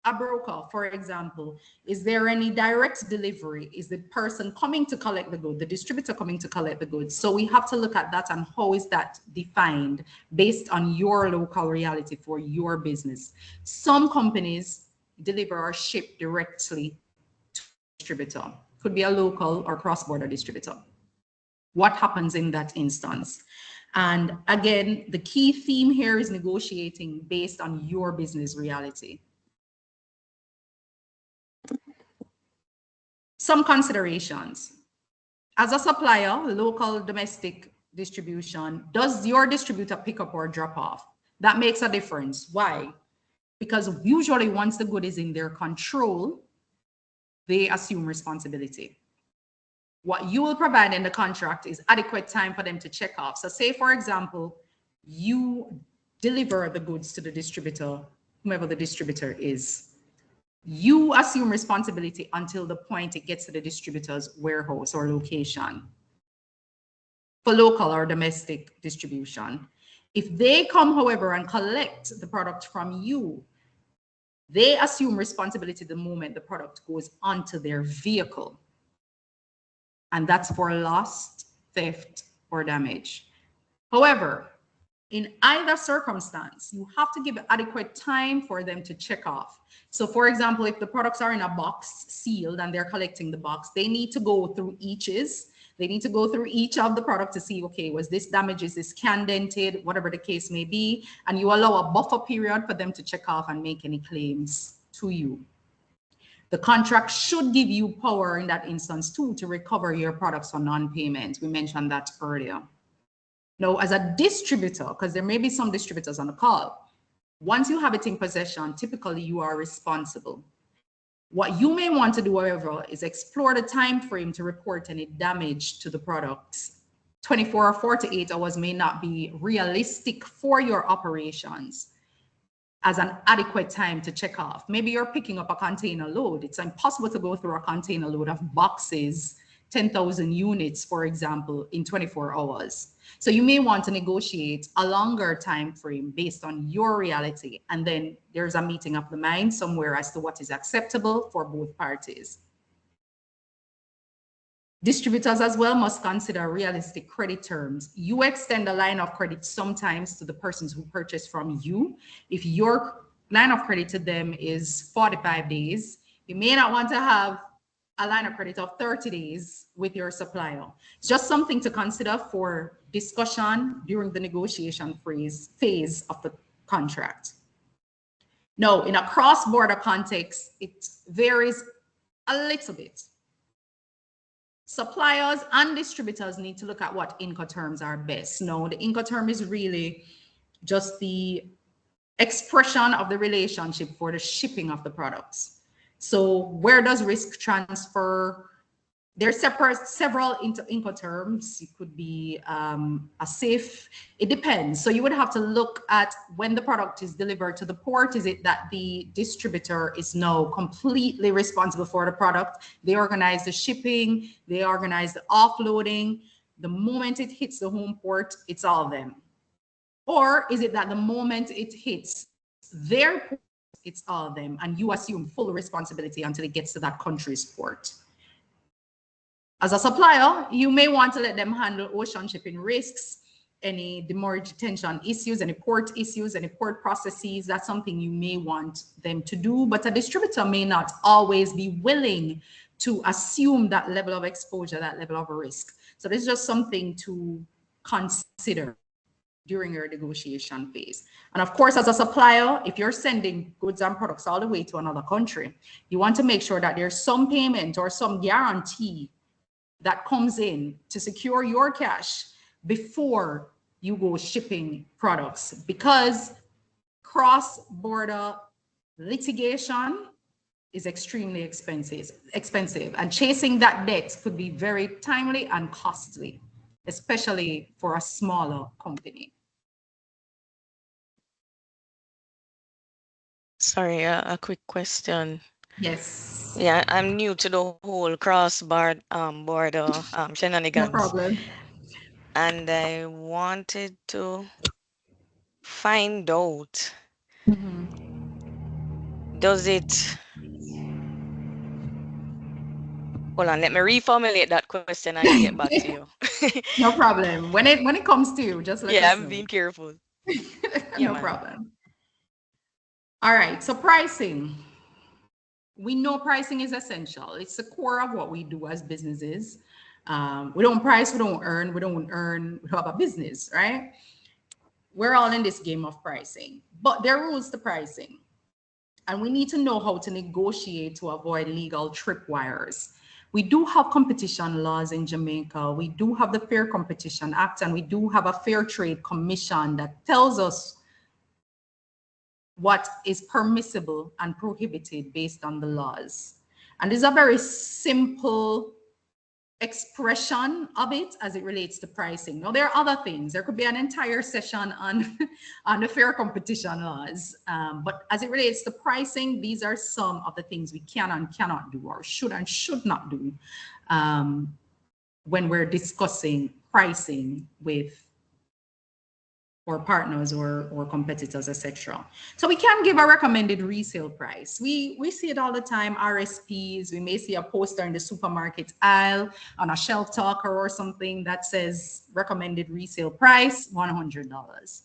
a broker, for example? Is there any direct delivery? Is the person coming to collect the good, the distributor coming to collect the goods? So we have to look at that and how is that defined based on your local reality for your business. Some companies deliver or ship directly to a distributor. Could be a local or cross-border distributor. What happens in that instance? And again, the key theme here is negotiating based on your business reality. Some considerations. As a supplier, local, domestic distribution, does your distributor pick up or drop off? That makes a difference. Why? Because usually once the good is in their control, they assume responsibility. What you will provide in the contract is adequate time for them to check off. So say, for example, you deliver the goods to the distributor, whomever the distributor is. You assume responsibility until the point it gets to the distributor's warehouse or location for local or domestic distribution. If they come, however, and collect the product from you, they assume responsibility the moment the product goes onto their vehicle. And that's for loss, theft, or damage. However, in either circumstance, you have to give adequate time for them to check off. So for example, if the products are in a box sealed and they're collecting the box, they need to go through they need to go through each of the product to see, okay, was this damaged, is this can dented, whatever the case may be, and you allow a buffer period for them to check off and make any claims to you. The contract should give you power in that instance too to recover your products for non-payment. We mentioned that earlier. Now, as a distributor, because there may be some distributors on the call, once you have it in possession, typically you are responsible. What you may want to do, however, is explore the time frame to report any damage to the products. 24 or 48 hours may not be realistic for your operations as an adequate time to check off. Maybe you're picking up a container load. It's impossible to go through a container load of boxes, 10,000 units, for example, in 24 hours. So you may want to negotiate a longer time frame based on your reality. And then there's a meeting of the mind somewhere as to what is acceptable for both parties. Distributors as well must consider realistic credit terms. You extend a line of credit sometimes to the persons who purchase from you. If your line of credit to them is 45 days, you may not want to have a line of credit of 30 days with your supplier. It's just something to consider for discussion during the negotiation phase of the contract. Now, in a cross-border context, it varies a little bit. Suppliers and distributors need to look at what Incoterms are best. Now, the Incoterm is really just the expression of the relationship for the shipping of the products. So where does risk transfer? There's several Incoterms. It could be a safe, it depends. So you would have to look at when the product is delivered to the port, is it that the distributor is now completely responsible for the product? They organize the shipping, they organize the offloading. The moment it hits the home port, it's all them. Or is it that the moment it hits their port, it's all them, and you assume full responsibility until it gets to that country's port? As a supplier, you may want to let them handle ocean shipping risks, any demurrage detention issues, any port issues, any port processes. That's something you may want them to do, but a distributor may not always be willing to assume that level of exposure, that level of risk. So this is just something to consider during your negotiation phase. And of course, as a supplier, if you're sending goods and products all the way to another country, you want to make sure that there's some payment or some guarantee that comes in to secure your cash before you go shipping products, because cross-border litigation is extremely expensive, and chasing that debt could be very timely and costly, especially for a smaller company. Sorry, a quick question. Yes. Yeah, I'm new to the whole cross-border shenanigans. No problem. And I wanted to find out, does it, hold on, let me reformulate that question and get back to you. No problem. When it comes to you, just let us know. I'm being careful. No problem. All right, so pricing. We know pricing is essential. It's the core of what we do as businesses. We don't price, we don't earn, we don't have a business, right? We're all in this game of pricing, but there are rules to pricing. And we need to know how to negotiate to avoid legal tripwires. We do have competition laws in Jamaica. We do have the Fair Competition Act, and we do have a Fair Trade Commission that tells us what is permissible and prohibited based on the laws. And there's a very simple expression of it as it relates to pricing. Now, there are other things. There could be an entire session on, on the fair competition laws. But as it relates to pricing, these are some of the things we can and cannot do, or should and should not do when we're discussing pricing with or partners or competitors, etc. So we can give a recommended resale price. We see it all the time, RSPs. We may see a poster in the supermarket aisle on a shelf talker or something that says recommended resale price, $100.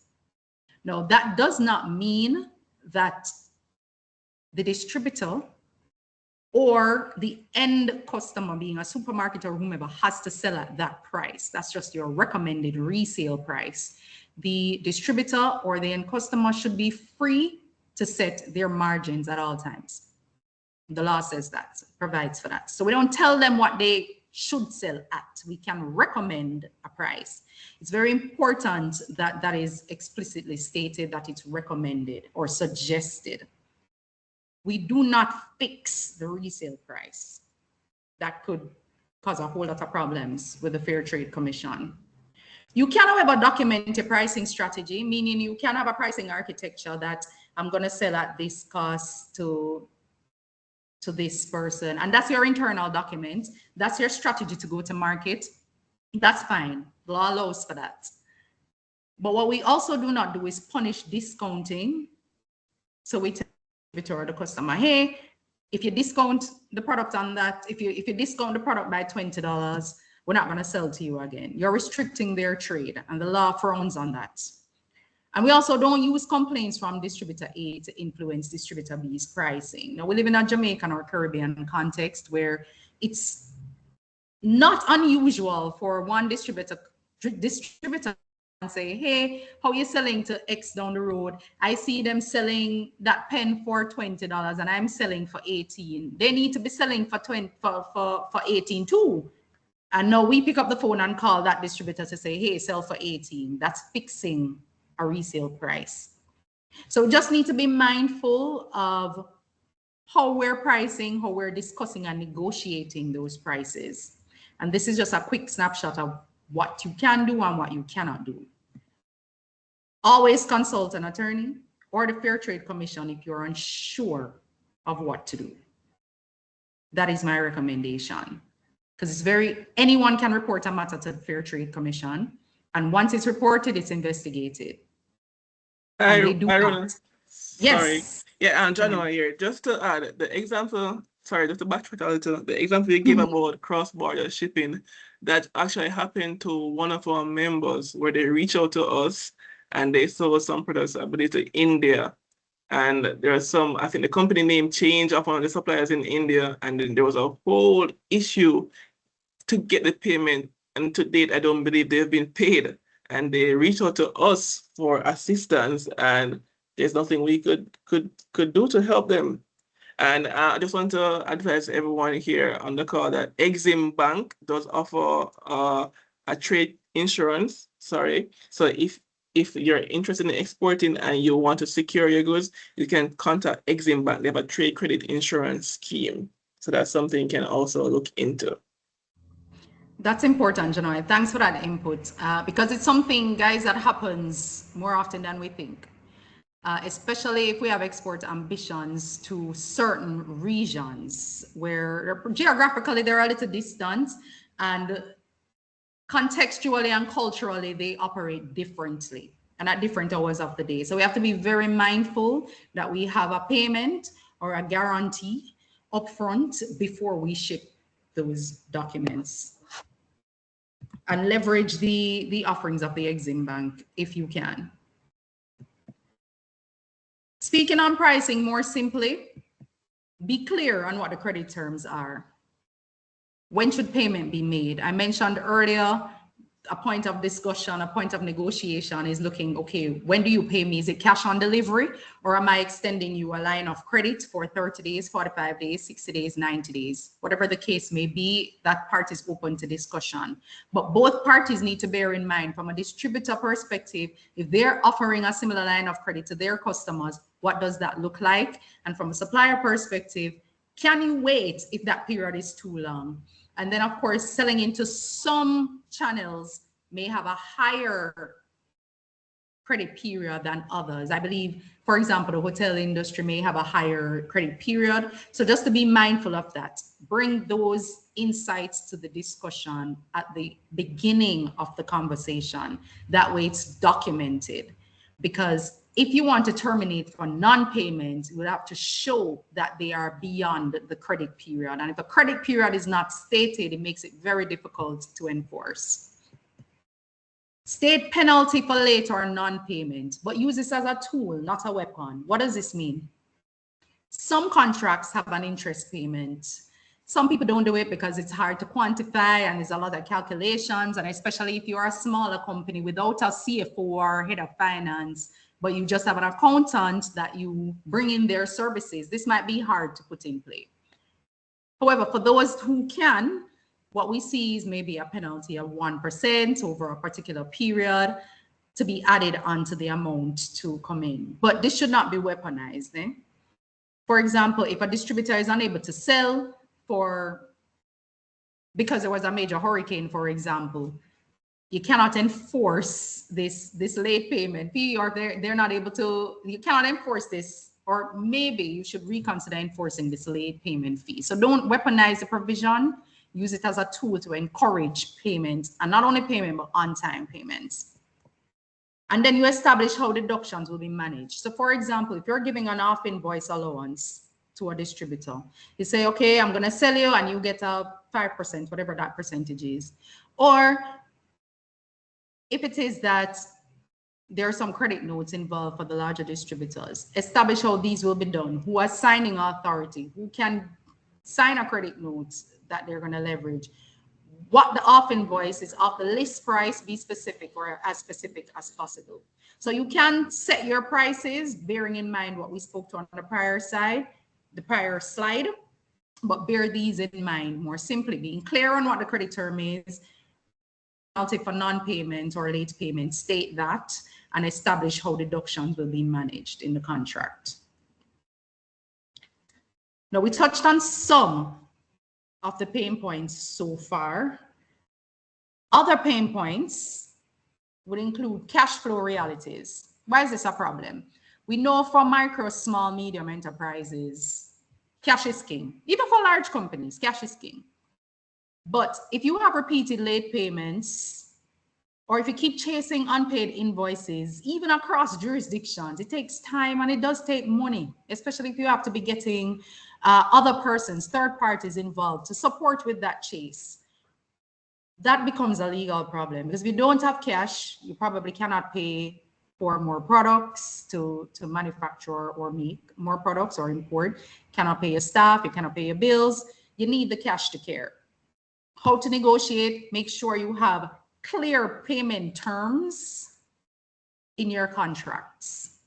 Now, that does not mean that the distributor or the end customer, being a supermarket or whomever, has to sell at that price. That's just your recommended resale price. The distributor or the end customer should be free to set their margins at all times. The law says that, provides for that. So we don't tell them what they should sell at. We can recommend a price. It's very important that that is explicitly stated, that it's recommended or suggested. We do not fix the resale price. That could cause a whole lot of problems with the Fair Trade Commission. You can, however, document a pricing strategy, meaning you can have a pricing architecture that I'm going to sell at this cost to this person. And that's your internal document. That's your strategy to go to market. That's fine. The law allows for that. But what we also do not do is punish discounting. So we tell the customer, hey, if you discount the product on that, if you discount the product by $20, we're not going to sell to you again. You're restricting their trade, and the law frowns on that. And we also don't use complaints from distributor A to influence distributor B's pricing. Now, we live in a Jamaican or Caribbean context where it's not unusual for one distributor and say, hey, how are you selling to X down the road? I see them selling that pen for $20 and I'm selling for 18. They need to be selling for 18 too. And now we pick up the phone and call that distributor to say, hey, sell for 18. That's fixing a resale price. So we just need to be mindful of how we're pricing, how we're discussing and negotiating those prices. And this is just a quick snapshot of what you can do and what you cannot do. Always consult an attorney or the Fair Trade Commission if you're unsure of what to do. That is my recommendation. Because it's anyone can report a matter to the Fair Trade Commission, and once it's reported, it's investigated. Yes. Sorry. Yeah, and January here, just to add the example, sorry, just to backtrack a little, the example you gave about cross-border shipping, that actually happened to one of our members where they reached out to us and they sold some products, I believe, to India. And there are some, I think the company name changed of one of the suppliers in India, and then there was a whole issue to get the payment. And to date, I don't believe they've been paid. And they reached out to us for assistance, and there's nothing we could do to help them. And I just want to advise everyone here on the call that Exim Bank does offer a trade insurance. Sorry. So if you're interested in exporting and you want to secure your goods, you can contact Exim Bank. They have a trade credit insurance scheme. So that's something you can also look into. That's important, Janoy. Thanks for that input, because it's something, guys, that happens more often than we think, especially if we have export ambitions to certain regions where geographically they're a little distant, and contextually and culturally they operate differently and at different hours of the day. So we have to be very mindful that we have a payment or a guarantee upfront before we ship those documents. And leverage the offerings of the Exim Bank if you can. Speaking on pricing more simply, Be clear on what the credit terms are. When should payment be made? I mentioned earlier, a point of discussion, a point of negotiation is looking, okay, when do you pay me? Is it cash on delivery, or am I extending you a line of credit for 30 days, 45 days, 60 days, 90 days? Whatever the case may be, that part is open to discussion. But both parties need to bear in mind, from a distributor perspective, if they're offering a similar line of credit to their customers, what does that look like? And from a supplier perspective, can you wait if that period is too long? And then, of course, selling into some channels may have a higher credit period than others. I believe, for example, the hotel industry may have a higher credit period. So just to be mindful of that, bring those insights to the discussion at the beginning of the conversation. That way it's documented. Because if you want to terminate for non-payment, you would have to show that they are beyond the credit period. And if a credit period is not stated, it makes it very difficult to enforce. State penalty for late or non-payment, but use this as a tool, not a weapon. What does this mean? Some contracts have an interest payment. Some people don't do it because it's hard to quantify and there's a lot of calculations. And especially if you're a smaller company without a CFO or head of finance, but you just have an accountant that you bring in their services, this might be hard to put in play. However, for those who can, what we see is maybe a penalty of 1% over a particular period to be added onto the amount to come in. But this should not be weaponized. For example, if a distributor is unable to sell because there was a major hurricane, for example, you cannot enforce this late payment fee, or they're not able to, you cannot enforce this, or maybe you should reconsider enforcing this late payment fee. So don't weaponize the provision, use it as a tool to encourage payment, and not only payment, but on-time payments. And then you establish how deductions will be managed. So for example, if you're giving an off-invoice allowance to a distributor, you say, okay, I'm gonna sell you and you get a 5%, whatever that percentage is. Or if it is that there are some credit notes involved for the larger distributors, establish how these will be done, who has signing authority, who can sign a credit note that they're going to leverage, what the off invoice is of the list price, be specific or as specific as possible. So you can set your prices, bearing in mind what we spoke to on the prior slide, but bear these in mind more simply, being clear on what the credit term is, penalty for non-payment or late payment, state that, and establish how deductions will be managed in the contract. Now, we touched on some of the pain points so far. Other pain points would include cash flow realities. Why is this a problem? We know for micro, small, medium enterprises, cash is king. Even for large companies, cash is king. But if you have repeated late payments, or if you keep chasing unpaid invoices, even across jurisdictions, it takes time and it does take money, especially if you have to be getting other persons, third parties involved to support with that chase. That becomes a legal problem, because if you don't have cash, you probably cannot pay for more products to manufacture or make more products or import, cannot pay your staff, you cannot pay your bills, you need the cash to care. How to negotiate, make sure you have clear payment terms in your contracts.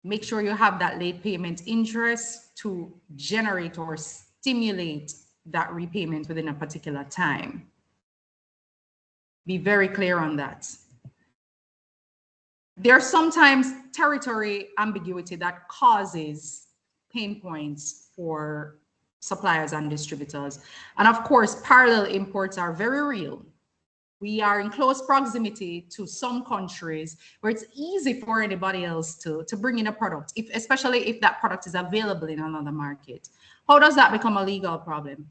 Make sure you have that late payment interest to generate or stimulate that repayment within a particular time. Be very clear on that. There's sometimes territory ambiguity that causes pain points for suppliers and distributors. And of course, parallel imports are very real. We are in close proximity to some countries where it's easy for anybody else to bring in a product, especially if that product is available in another market. How does that become a legal problem?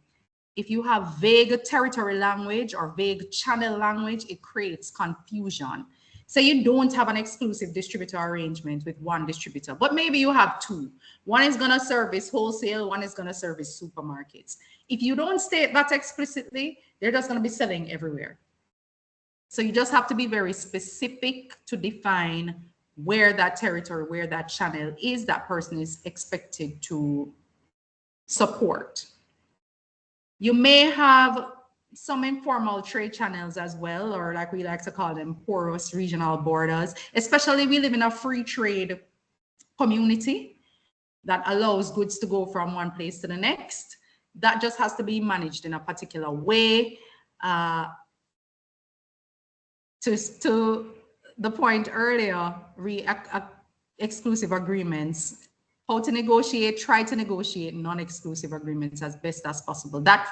If you have vague territory language or vague channel language, it creates confusion. Say you don't have an exclusive distributor arrangement with one distributor, but maybe you have two. One is going to service wholesale, one is going to service supermarkets. If you don't state that explicitly, they're just going to be selling everywhere. So you just have to be very specific to define where that territory, where that channel is, that person is expected to support. You may have some informal trade channels as well, or like we like to call them, porous regional borders, especially we live in a free trade community that allows goods to go from one place to the next. That just has to be managed in a particular way. To the point earlier, exclusive agreements, how to negotiate, try to negotiate non-exclusive agreements as best as possible. That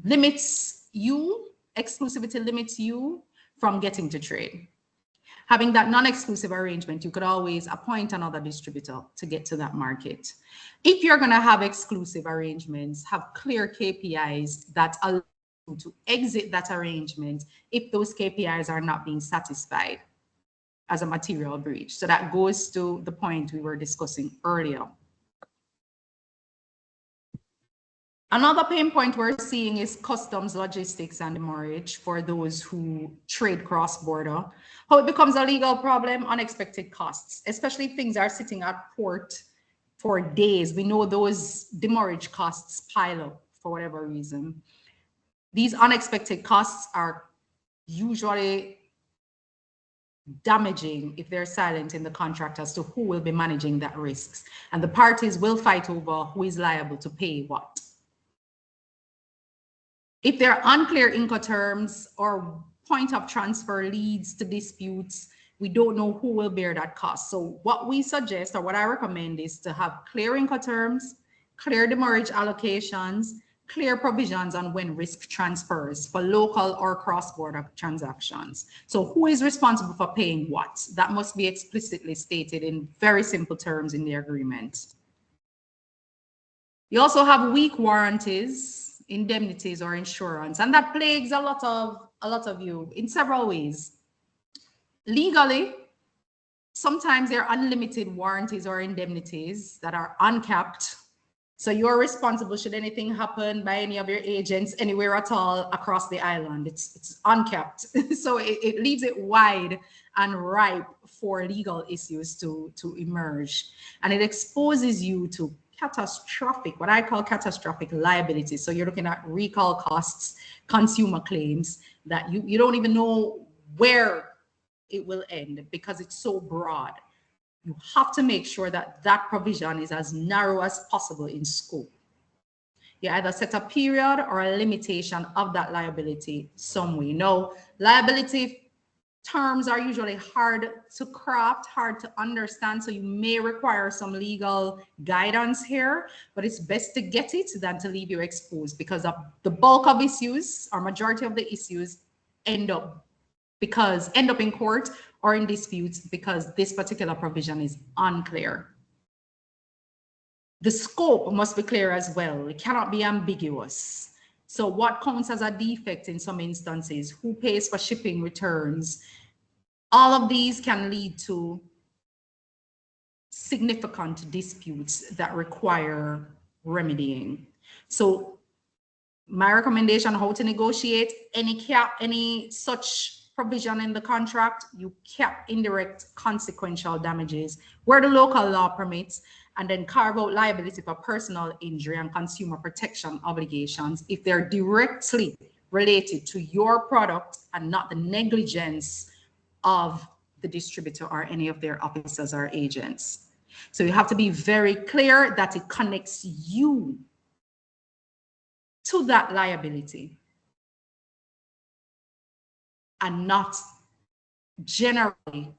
limits you, exclusivity limits you from getting to trade. Having that non-exclusive arrangement, you could always appoint another distributor to get to that market. If you're going to have exclusive arrangements, have clear KPIs that allow you to exit that arrangement if those KPIs are not being satisfied as a material breach. So that goes to the point we were discussing earlier. Another pain point we're seeing is customs, logistics, and demurrage for those who trade cross-border. How it becomes a legal problem, unexpected costs, especially if things are sitting at port for days. We know those demurrage costs pile up for whatever reason. These unexpected costs are usually damaging if they're silent in the contract as to who will be managing that risks. And the parties will fight over who is liable to pay what. If there are unclear Incoterms or point of transfer leads to disputes, we don't know who will bear that cost. So what we suggest, or what I recommend, is to have clear Incoterms, clear demurrage allocations, clear provisions on when risk transfers for local or cross-border transactions. So who is responsible for paying what? That must be explicitly stated in very simple terms in the agreement. You also have weak warranties, indemnities, or insurance, and that plagues a lot of you in several ways. Legally, sometimes there are unlimited warranties or indemnities that are uncapped. So you're responsible should anything happen by any of your agents anywhere at all across the island. It's uncapped. So it leaves it wide and ripe for legal issues to emerge. And it exposes you to catastrophic, what I call catastrophic liability. So you're looking at recall costs, consumer claims that you don't even know where it will end because it's so broad. You have to make sure that that provision is as narrow as possible in scope. You either set a period or a limitation of that liability some way. Now, liability terms are usually hard to craft, hard to understand, so you may require some legal guidance here, but it's best to get it than to leave you exposed, because the bulk of issues, or majority of the issues, end up in court or in disputes because this particular provision is unclear. The scope must be clear as well. It cannot be ambiguous. So what counts as a defect in some instances, who pays for shipping returns, all of these can lead to significant disputes that require remedying. So my recommendation, how to negotiate any such provision in the contract, you cap indirect consequential damages where the local law permits, and then carve out liability for personal injury and consumer protection obligations if they're directly related to your product and not the negligence of the distributor or any of their officers or agents. So you have to be very clear that it connects you to that liability and not generally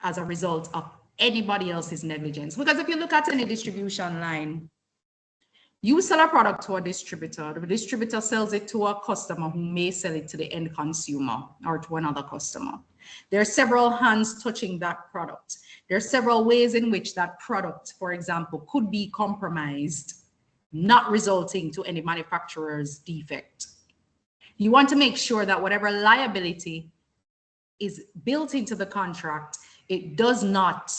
as a result of anybody else's negligence. Because if you look at any distribution line, you sell a product to a distributor, the distributor sells it to a customer who may sell it to the end consumer or to another customer. There are several hands touching that product. There are several ways in which that product, for example, could be compromised, not resulting to any manufacturer's defect. You want to make sure that whatever liability is built into the contract, it does not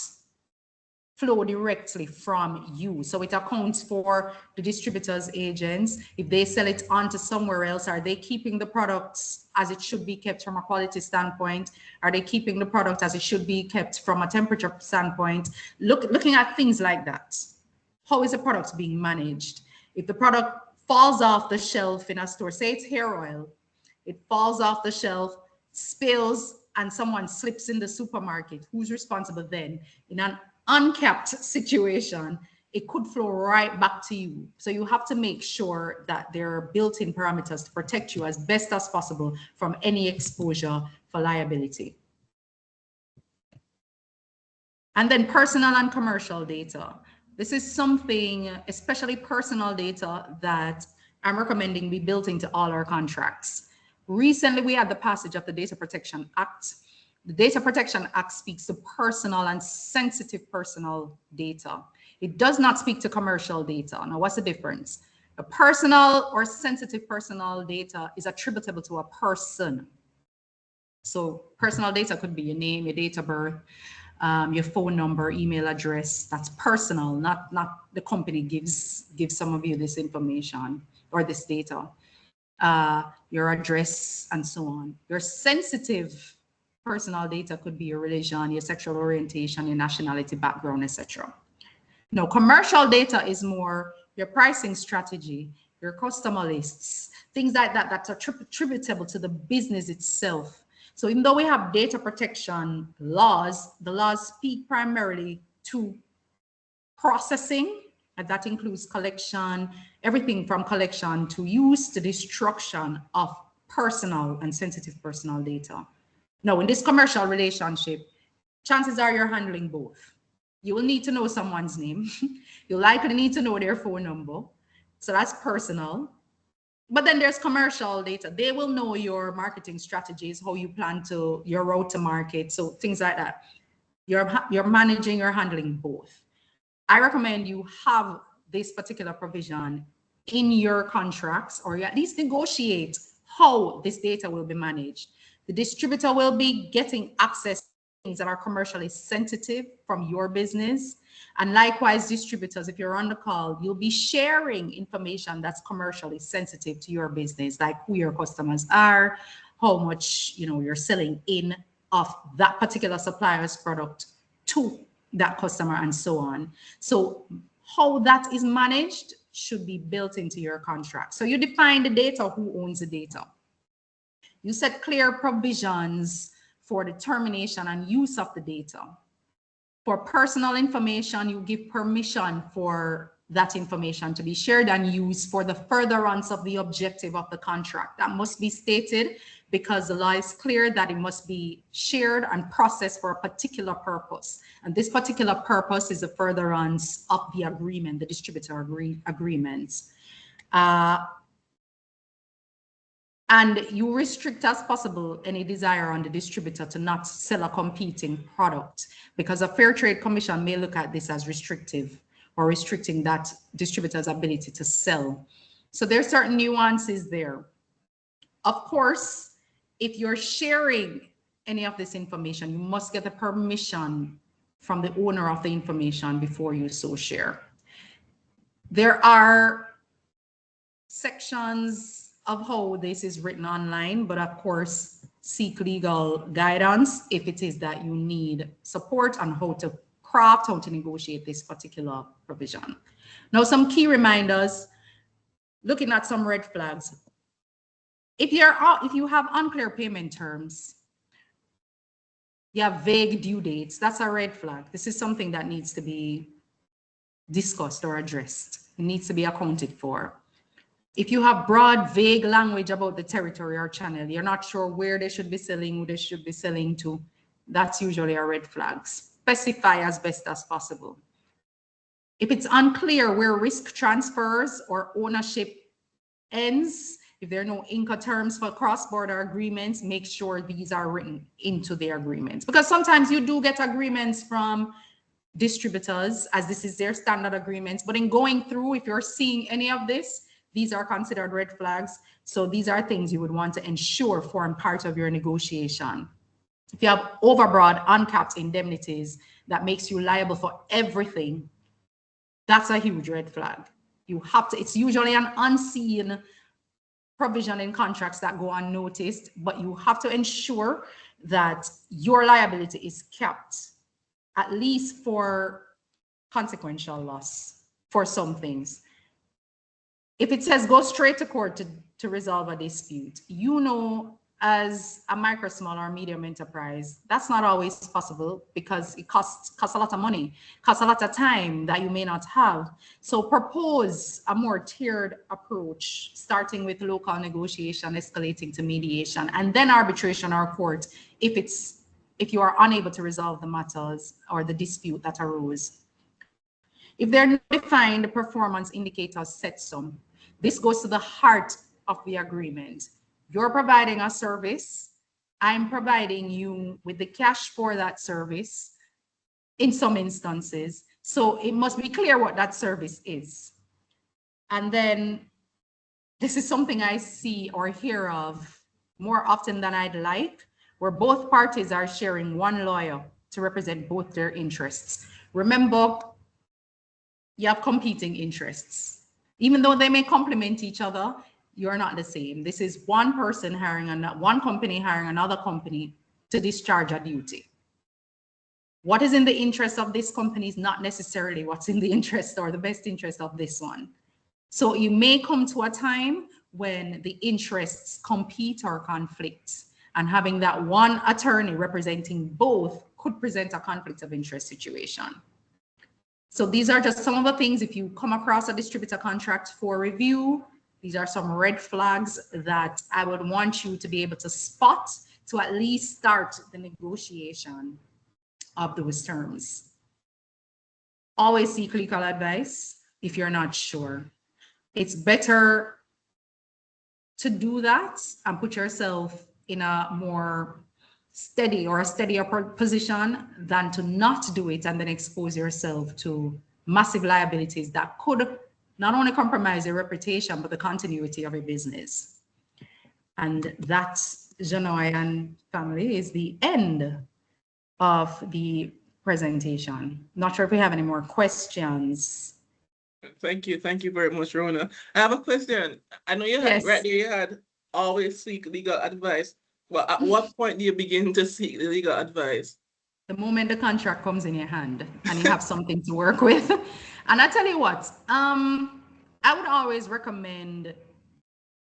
flow directly from you. So it accounts for the distributors, agents. If they sell it on to somewhere else, are they keeping the products as it should be kept from a quality standpoint? Are they keeping the product as it should be kept from a temperature standpoint? Looking at things like that. How is the product being managed? If the product falls off the shelf in a store, say it's hair oil, it falls off the shelf, spills, and someone slips in the supermarket, who's responsible then? In an uncapped situation, it could flow right back to you. So you have to make sure that there are built-in parameters to protect you as best as possible from any exposure for liability. And then personal and commercial data. This is something, especially personal data, that I'm recommending be built into all our contracts. Recently, we had the passage of the Data Protection Act. The Data Protection Act speaks to personal and sensitive personal data. It does not speak to commercial data. Now, what's the difference? A personal or sensitive personal data is attributable to a person. So personal data could be your name, your date of birth, your phone number, email address. That's personal, not the company gives some of you this information or this data, your address and so on. Your sensitive personal data could be your religion, your sexual orientation, your nationality, background, etc. Now, commercial data is more your pricing strategy, your customer lists, things like that that's attributable to the business itself. So even though we have data protection laws, the laws speak primarily to processing, and that includes collection, everything from collection to use to destruction of personal and sensitive personal data. Now, in this commercial relationship, chances are you're handling both. You will need to know someone's name. You likely need to know their phone number. So that's personal. But then there's commercial data. They will know your marketing strategies, how you plan to, your route to market, so things like that. You're managing, you're handling both. I recommend you have this particular provision in your contracts, or you at least negotiate how this data will be managed. The distributor will be getting access to things that are commercially sensitive from your business. And likewise, distributors, if you're on the call, you'll be sharing information that's commercially sensitive to your business, like who your customers are, how much you're selling in of that particular supplier's product to that customer, and so on. So how that is managed should be built into your contract. So you define the data, who owns the data. You set clear provisions for the termination and use of the data. For personal information, you give permission for that information to be shared and used for the furtherance of the objective of the contract. That must be stated because the law is clear that it must be shared and processed for a particular purpose. And this particular purpose is the furtherance of the agreement, the distributor agreements. And you restrict as possible any desire on the distributor to not sell a competing product, because a Fair Trade Commission may look at this as restrictive or restricting that distributor's ability to sell. So there's certain nuances there. Of course, if you're sharing any of this information, you must get the permission from the owner of the information before you so share. There are sections of how this is written online, but of course, seek legal guidance if it is that you need support on how to craft, how to negotiate this particular provision. Now, some key reminders, looking at some red flags. If you have unclear payment terms, you have vague due dates, that's a red flag. This is something that needs to be discussed or addressed. It needs to be accounted for. If you have broad, vague language about the territory or channel, you're not sure where they should be selling, who they should be selling to, that's usually a red flag. Specify as best as possible. If it's unclear where risk transfers or ownership ends, if there are no Incoterms for cross-border agreements, make sure these are written into the agreements. Because sometimes you do get agreements from distributors, as this is their standard agreements, but in going through, if you're seeing any of this, these are considered red flags. So these are things you would want to ensure form part of your negotiation. If you have overbroad, uncapped indemnities, that makes you liable for everything, that's a huge red flag. You have to, it's usually an unseen provision in contracts that go unnoticed, but you have to ensure that your liability is kept, at least for consequential loss for some things. If it says go straight to court to resolve a dispute, you know, as a micro, small, or medium enterprise, that's not always possible because it costs a lot of money, costs a lot of time that you may not have. So propose a more tiered approach, starting with local negotiation, escalating to mediation, and then arbitration or court if you are unable to resolve the matters or the dispute that arose. If they're not defined, the performance indicators set some. This goes to the heart of the agreement. You're providing a service. I'm providing you with the cash for that service in some instances. So it must be clear what that service is. And then this is something I see or hear of more often than I'd like, where both parties are sharing one lawyer to represent both their interests. Remember, you have competing interests. Even though they may complement each other, you're not the same. This is one person hiring one company hiring another company to discharge a duty. What is in the interest of this company is not necessarily what's in the interest or the best interest of this one. So you may come to a time when the interests compete or conflict, and having that one attorney representing both could present a conflict of interest situation. So these are just some of the things. If you come across a distributor contract for review, these are some red flags that I would want you to be able to spot to at least start the negotiation of those terms. Always seek legal advice if you're not sure. It's better to do that and put yourself in a more steady or a steadier position than to not do it and then expose yourself to massive liabilities that could not only compromise your reputation, but the continuity of your business. And that, Janoy and family, is the end of the presentation. Not sure if we have any more questions. Thank you very much, Rona. I have a question. I know you had right there, you had always seek legal advice. Well, at what point do you begin to seek the legal advice? The moment the contract comes in your hand and you have something to work with. And I tell you what, I would always recommend,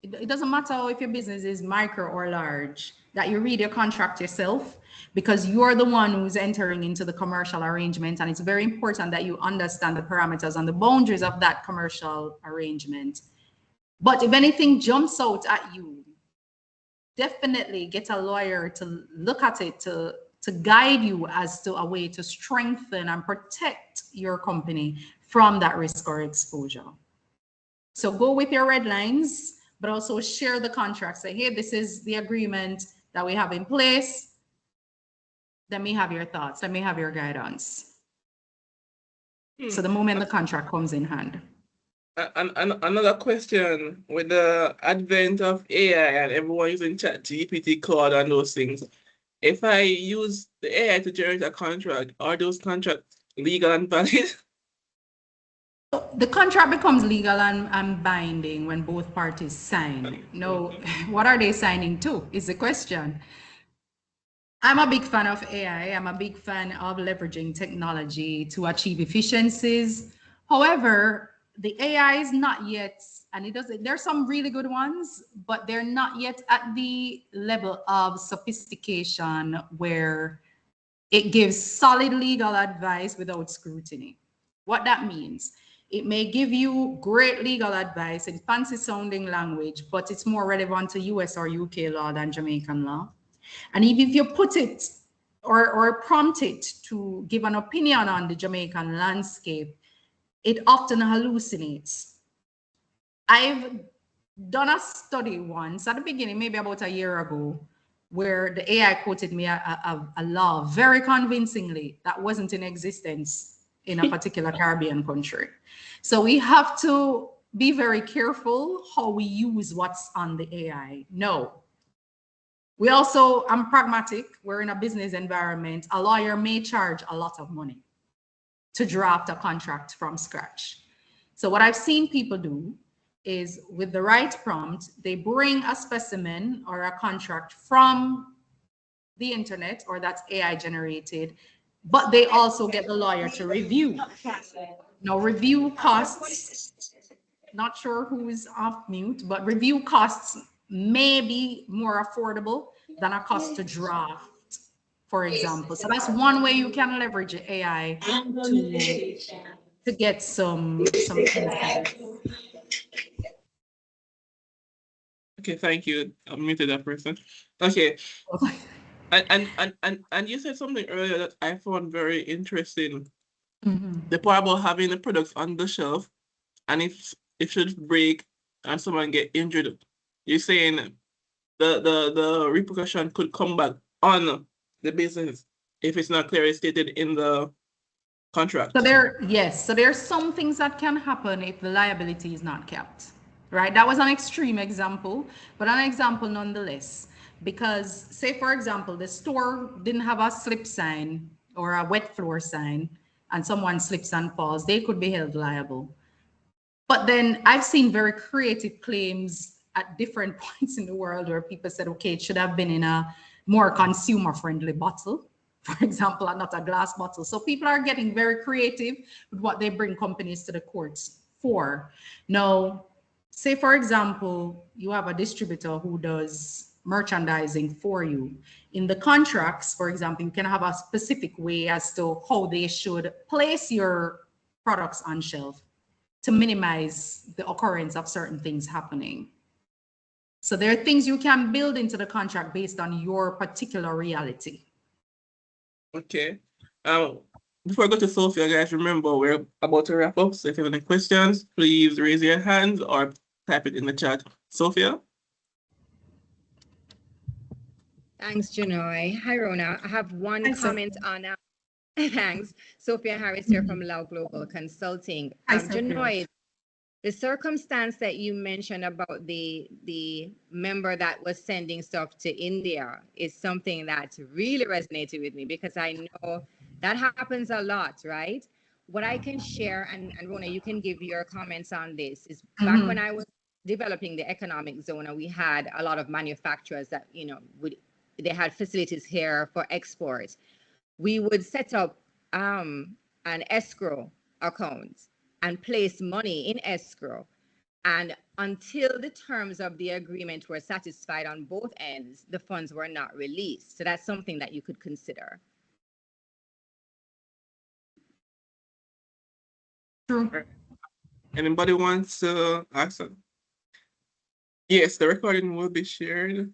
it doesn't matter if your business is micro or large, that you read your contract yourself, because you're the one who's entering into the commercial arrangement. And it's very important that you understand the parameters and the boundaries of that commercial arrangement. But if anything jumps out at you, definitely get a lawyer to look at it, to guide you as to a way to strengthen and protect your company from that risk or exposure. So go with your red lines, but also share the contract. Say, hey, this is the agreement that we have in place. Let me have your thoughts. Let me have your guidance. So the moment the contract comes in hand. Another question, with the advent of AI and everyone using ChatGPT, Claude, and those things, if I use the AI to generate a contract, are those contracts legal and valid? The contract becomes legal and binding when both parties sign. No, what are they signing to is the question. I'm a big fan of AI. I'm a big fan of leveraging technology to achieve efficiencies. However, the AI is not yet, and there's some really good ones, but they're not yet at the level of sophistication where it gives solid legal advice without scrutiny. What that means, it may give you great legal advice in fancy sounding language, but it's more relevant to US or UK law than Jamaican law. And if you put it or prompt it to give an opinion on the Jamaican landscape, it often hallucinates. I've done a study once at the beginning, maybe about a year ago, where the AI quoted me a law very convincingly that wasn't in existence in a particular Caribbean country. So we have to be very careful how we use what's on the AI. No, I'm pragmatic. We're in a business environment. A lawyer may charge a lot of money to draft a contract from scratch. So what I've seen people do is with the right prompt, they bring a specimen or a contract from the internet, or that's AI generated, but they also get the lawyer to review. Now, review costs, not sure who is off mute, but review costs may be more affordable than a cost to draft, for example. So that's one way you can leverage AI to get some insights. Okay, thank you. I muted that person. Okay. And you said something earlier that I found very interesting. The part about having the products on the shelf, and if it should break and someone get injured, you're saying the repercussion could come back on the business if it's not clearly stated in the contract. So there's some things that can happen if the liability is not kept, right? That was an extreme example, but an example nonetheless. Because say, for example, the store didn't have a slip sign or a wet floor sign, and someone slips and falls, they could be held liable. But then I've seen very creative claims at different points in the world where people said, okay, it should have been in a more consumer-friendly bottle, for example, and not a glass bottle. So people are getting very creative with what they bring companies to the courts for. Now, say, for example, you have a distributor who does merchandising for you. In the contracts, for example, you can have a specific way as to how they should place your products on shelf to minimize the occurrence of certain things happening. So there are things you can build into the contract based on your particular reality. Okay. Before I go to Sophia, guys, remember we're about to wrap up. So if you have any questions, please raise your hands or type it in the chat. Sophia? Thanks, Janoy. Hi, Rona. I have one comment on thanks. Sophia Harris here from Lau Global Consulting. Janoy, the circumstance that you mentioned about the member that was sending stuff to India is something that really resonated with me, because I know that happens a lot, right? What I can share, and Rona, you can give your comments on this, is back when I was developing the economic zone, and we had a lot of manufacturers that, they had facilities here for export. We would set up an escrow account and place money in escrow. And until the terms of the agreement were satisfied on both ends, the funds were not released. So that's something that you could consider. True. Anybody wants to ask? Yes, the recording will be shared.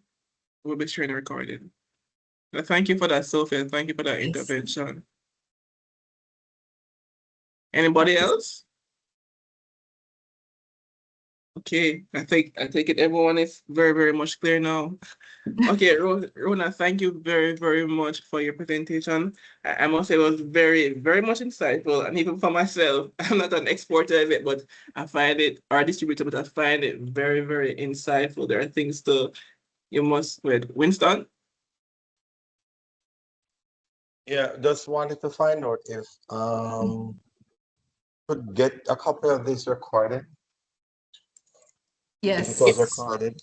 We'll be sharing the recording. Thank you for that, Sophia. Thank you for that intervention. Anybody else? Okay, I take it everyone is very, very much clear now. Okay, Rona, thank you very, very much for your presentation. I must say it was very, very much insightful, and even for myself, I'm not an exporter of it, but I find it, or a distributor, but I find it very, very insightful. There are things you must, Winston? Yeah, just wanted to find out if could get a copy of this recorded. Yes. If it was recorded.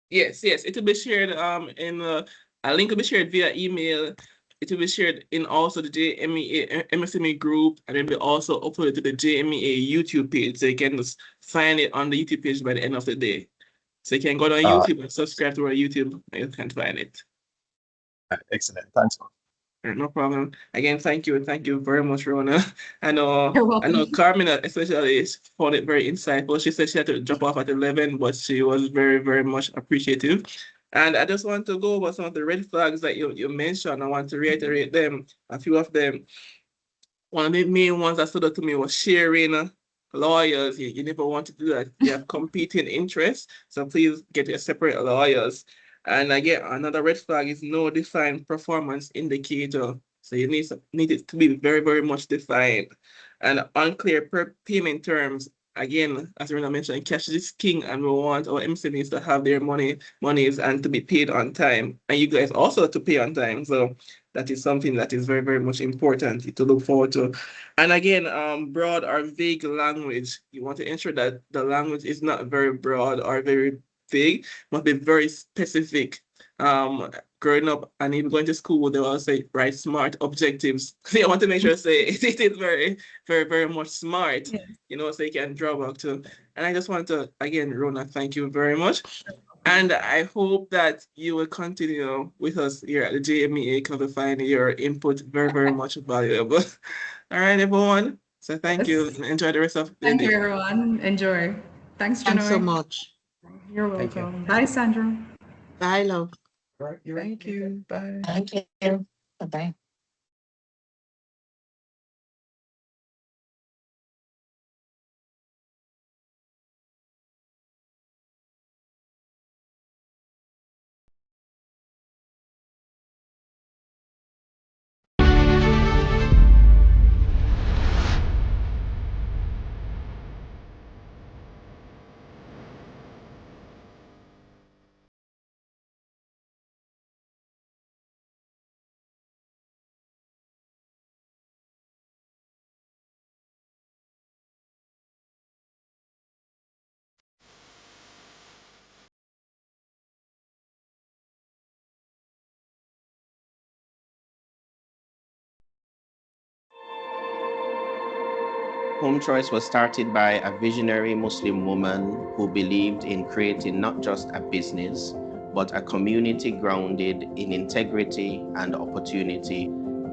Yes, it will be shared in a link will be shared via email. It will be shared in also the JMEA MSME group, and it will be also uploaded to the JMEA YouTube page. So you can just find it on the YouTube page by the end of the day. So you can go on YouTube and subscribe to our YouTube, and you can find it. Excellent. Thanks. No problem. Again, thank you very much, Rona. I know Carmina especially found it very insightful. She said she had to drop off at 11, but she was very, very much appreciative. And I just want to go over some of the red flags that you mentioned. I want to reiterate them, a few of them. One of the main ones that stood out to me was sharing lawyers. You never want to do that. You have competing interests, so please get your separate lawyers. And again, another red flag is no defined performance indicator. So you need it to be very, very much defined. And unclear payment terms again, as Rena mentioned, cash is king, and we want our MSMEs to have their monies and to be paid on time, and you guys also to pay on time. So that is something that is very, very much important to look forward to. And again, broad or vague language, you want to ensure that the language is not very broad or very vague, must be very specific. Growing up and even going to school, they will say write smart objectives. So I want to make sure say it is very, very, very much smart, you know, so you can draw back to. And I just want to again, Rona, thank you very much. And I hope that you will continue with us here at the JMEA because we find your input very, very much valuable. All right, everyone. So thank you. Enjoy the rest of the day. Thank you, everyone. Enjoy. Thanks, Janoy. Thanks so much. You're welcome. Bye, Sandra. Bye, love. Thank you. Bye. Thank you. Bye-bye. Home Choice was started by a visionary Muslim woman who believed in creating not just a business, but a community grounded in integrity and opportunity.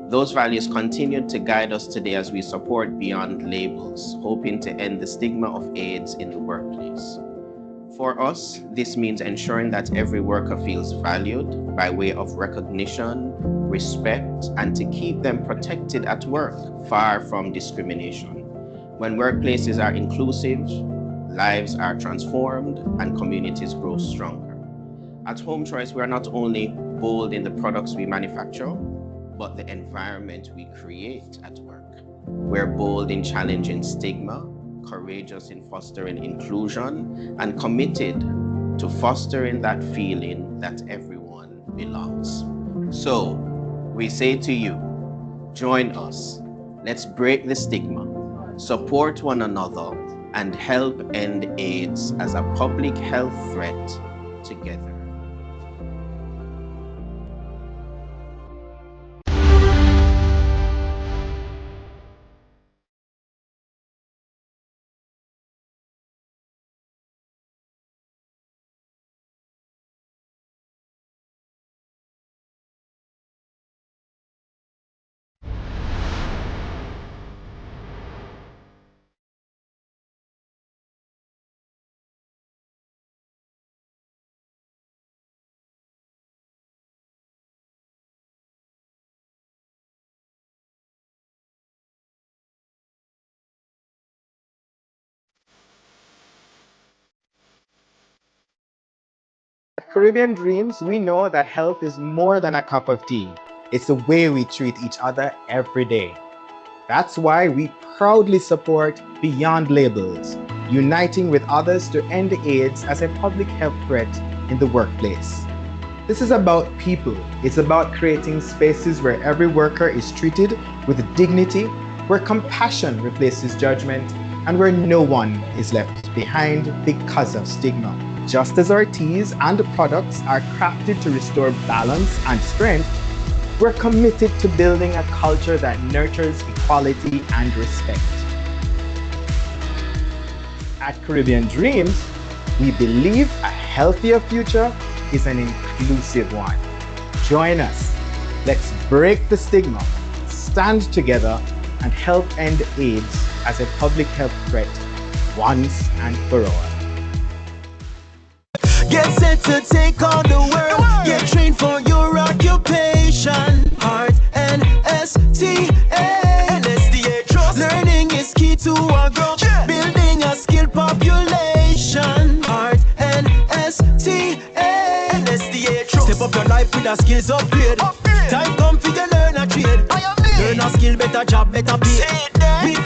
Those values continue to guide us today as we support beyond labels, hoping to end the stigma of AIDS in the workplace. For us, this means ensuring that every worker feels valued by way of recognition, respect, and to keep them protected at work, far from discrimination. When workplaces are inclusive, lives are transformed and communities grow stronger. At Home Choice, we are not only bold in the products we manufacture, but the environment we create at work. We're bold in challenging stigma, courageous in fostering inclusion, and committed to fostering that feeling that everyone belongs. So, we say to you, join us. Let's break the stigma, support one another, and help end AIDS as a public health threat together. Caribbean Dreams, we know that health is more than a cup of tea. It's the way we treat each other every day. That's why we proudly support Beyond Labels, uniting with others to end AIDS as a public health threat in the workplace. This is about people. It's about creating spaces where every worker is treated with dignity, where compassion replaces judgment, and where no one is left behind because of stigma. Just as our teas and products are crafted to restore balance and strength, we're committed to building a culture that nurtures equality and respect. At Caribbean Dreams, we believe a healthier future is an inclusive one. Join us. Let's break the stigma, stand together, and help end AIDS as a public health threat once and for all. Get set to take on the world. Get trained for your occupation. Heart and STA. NSDA trust. Learning is key to our growth. Building a skilled population. Heart and STA. NSDA trust. Step up your life with a skills upgrade. Time come for you learn a trade. Learn a skill, better job, better pay. With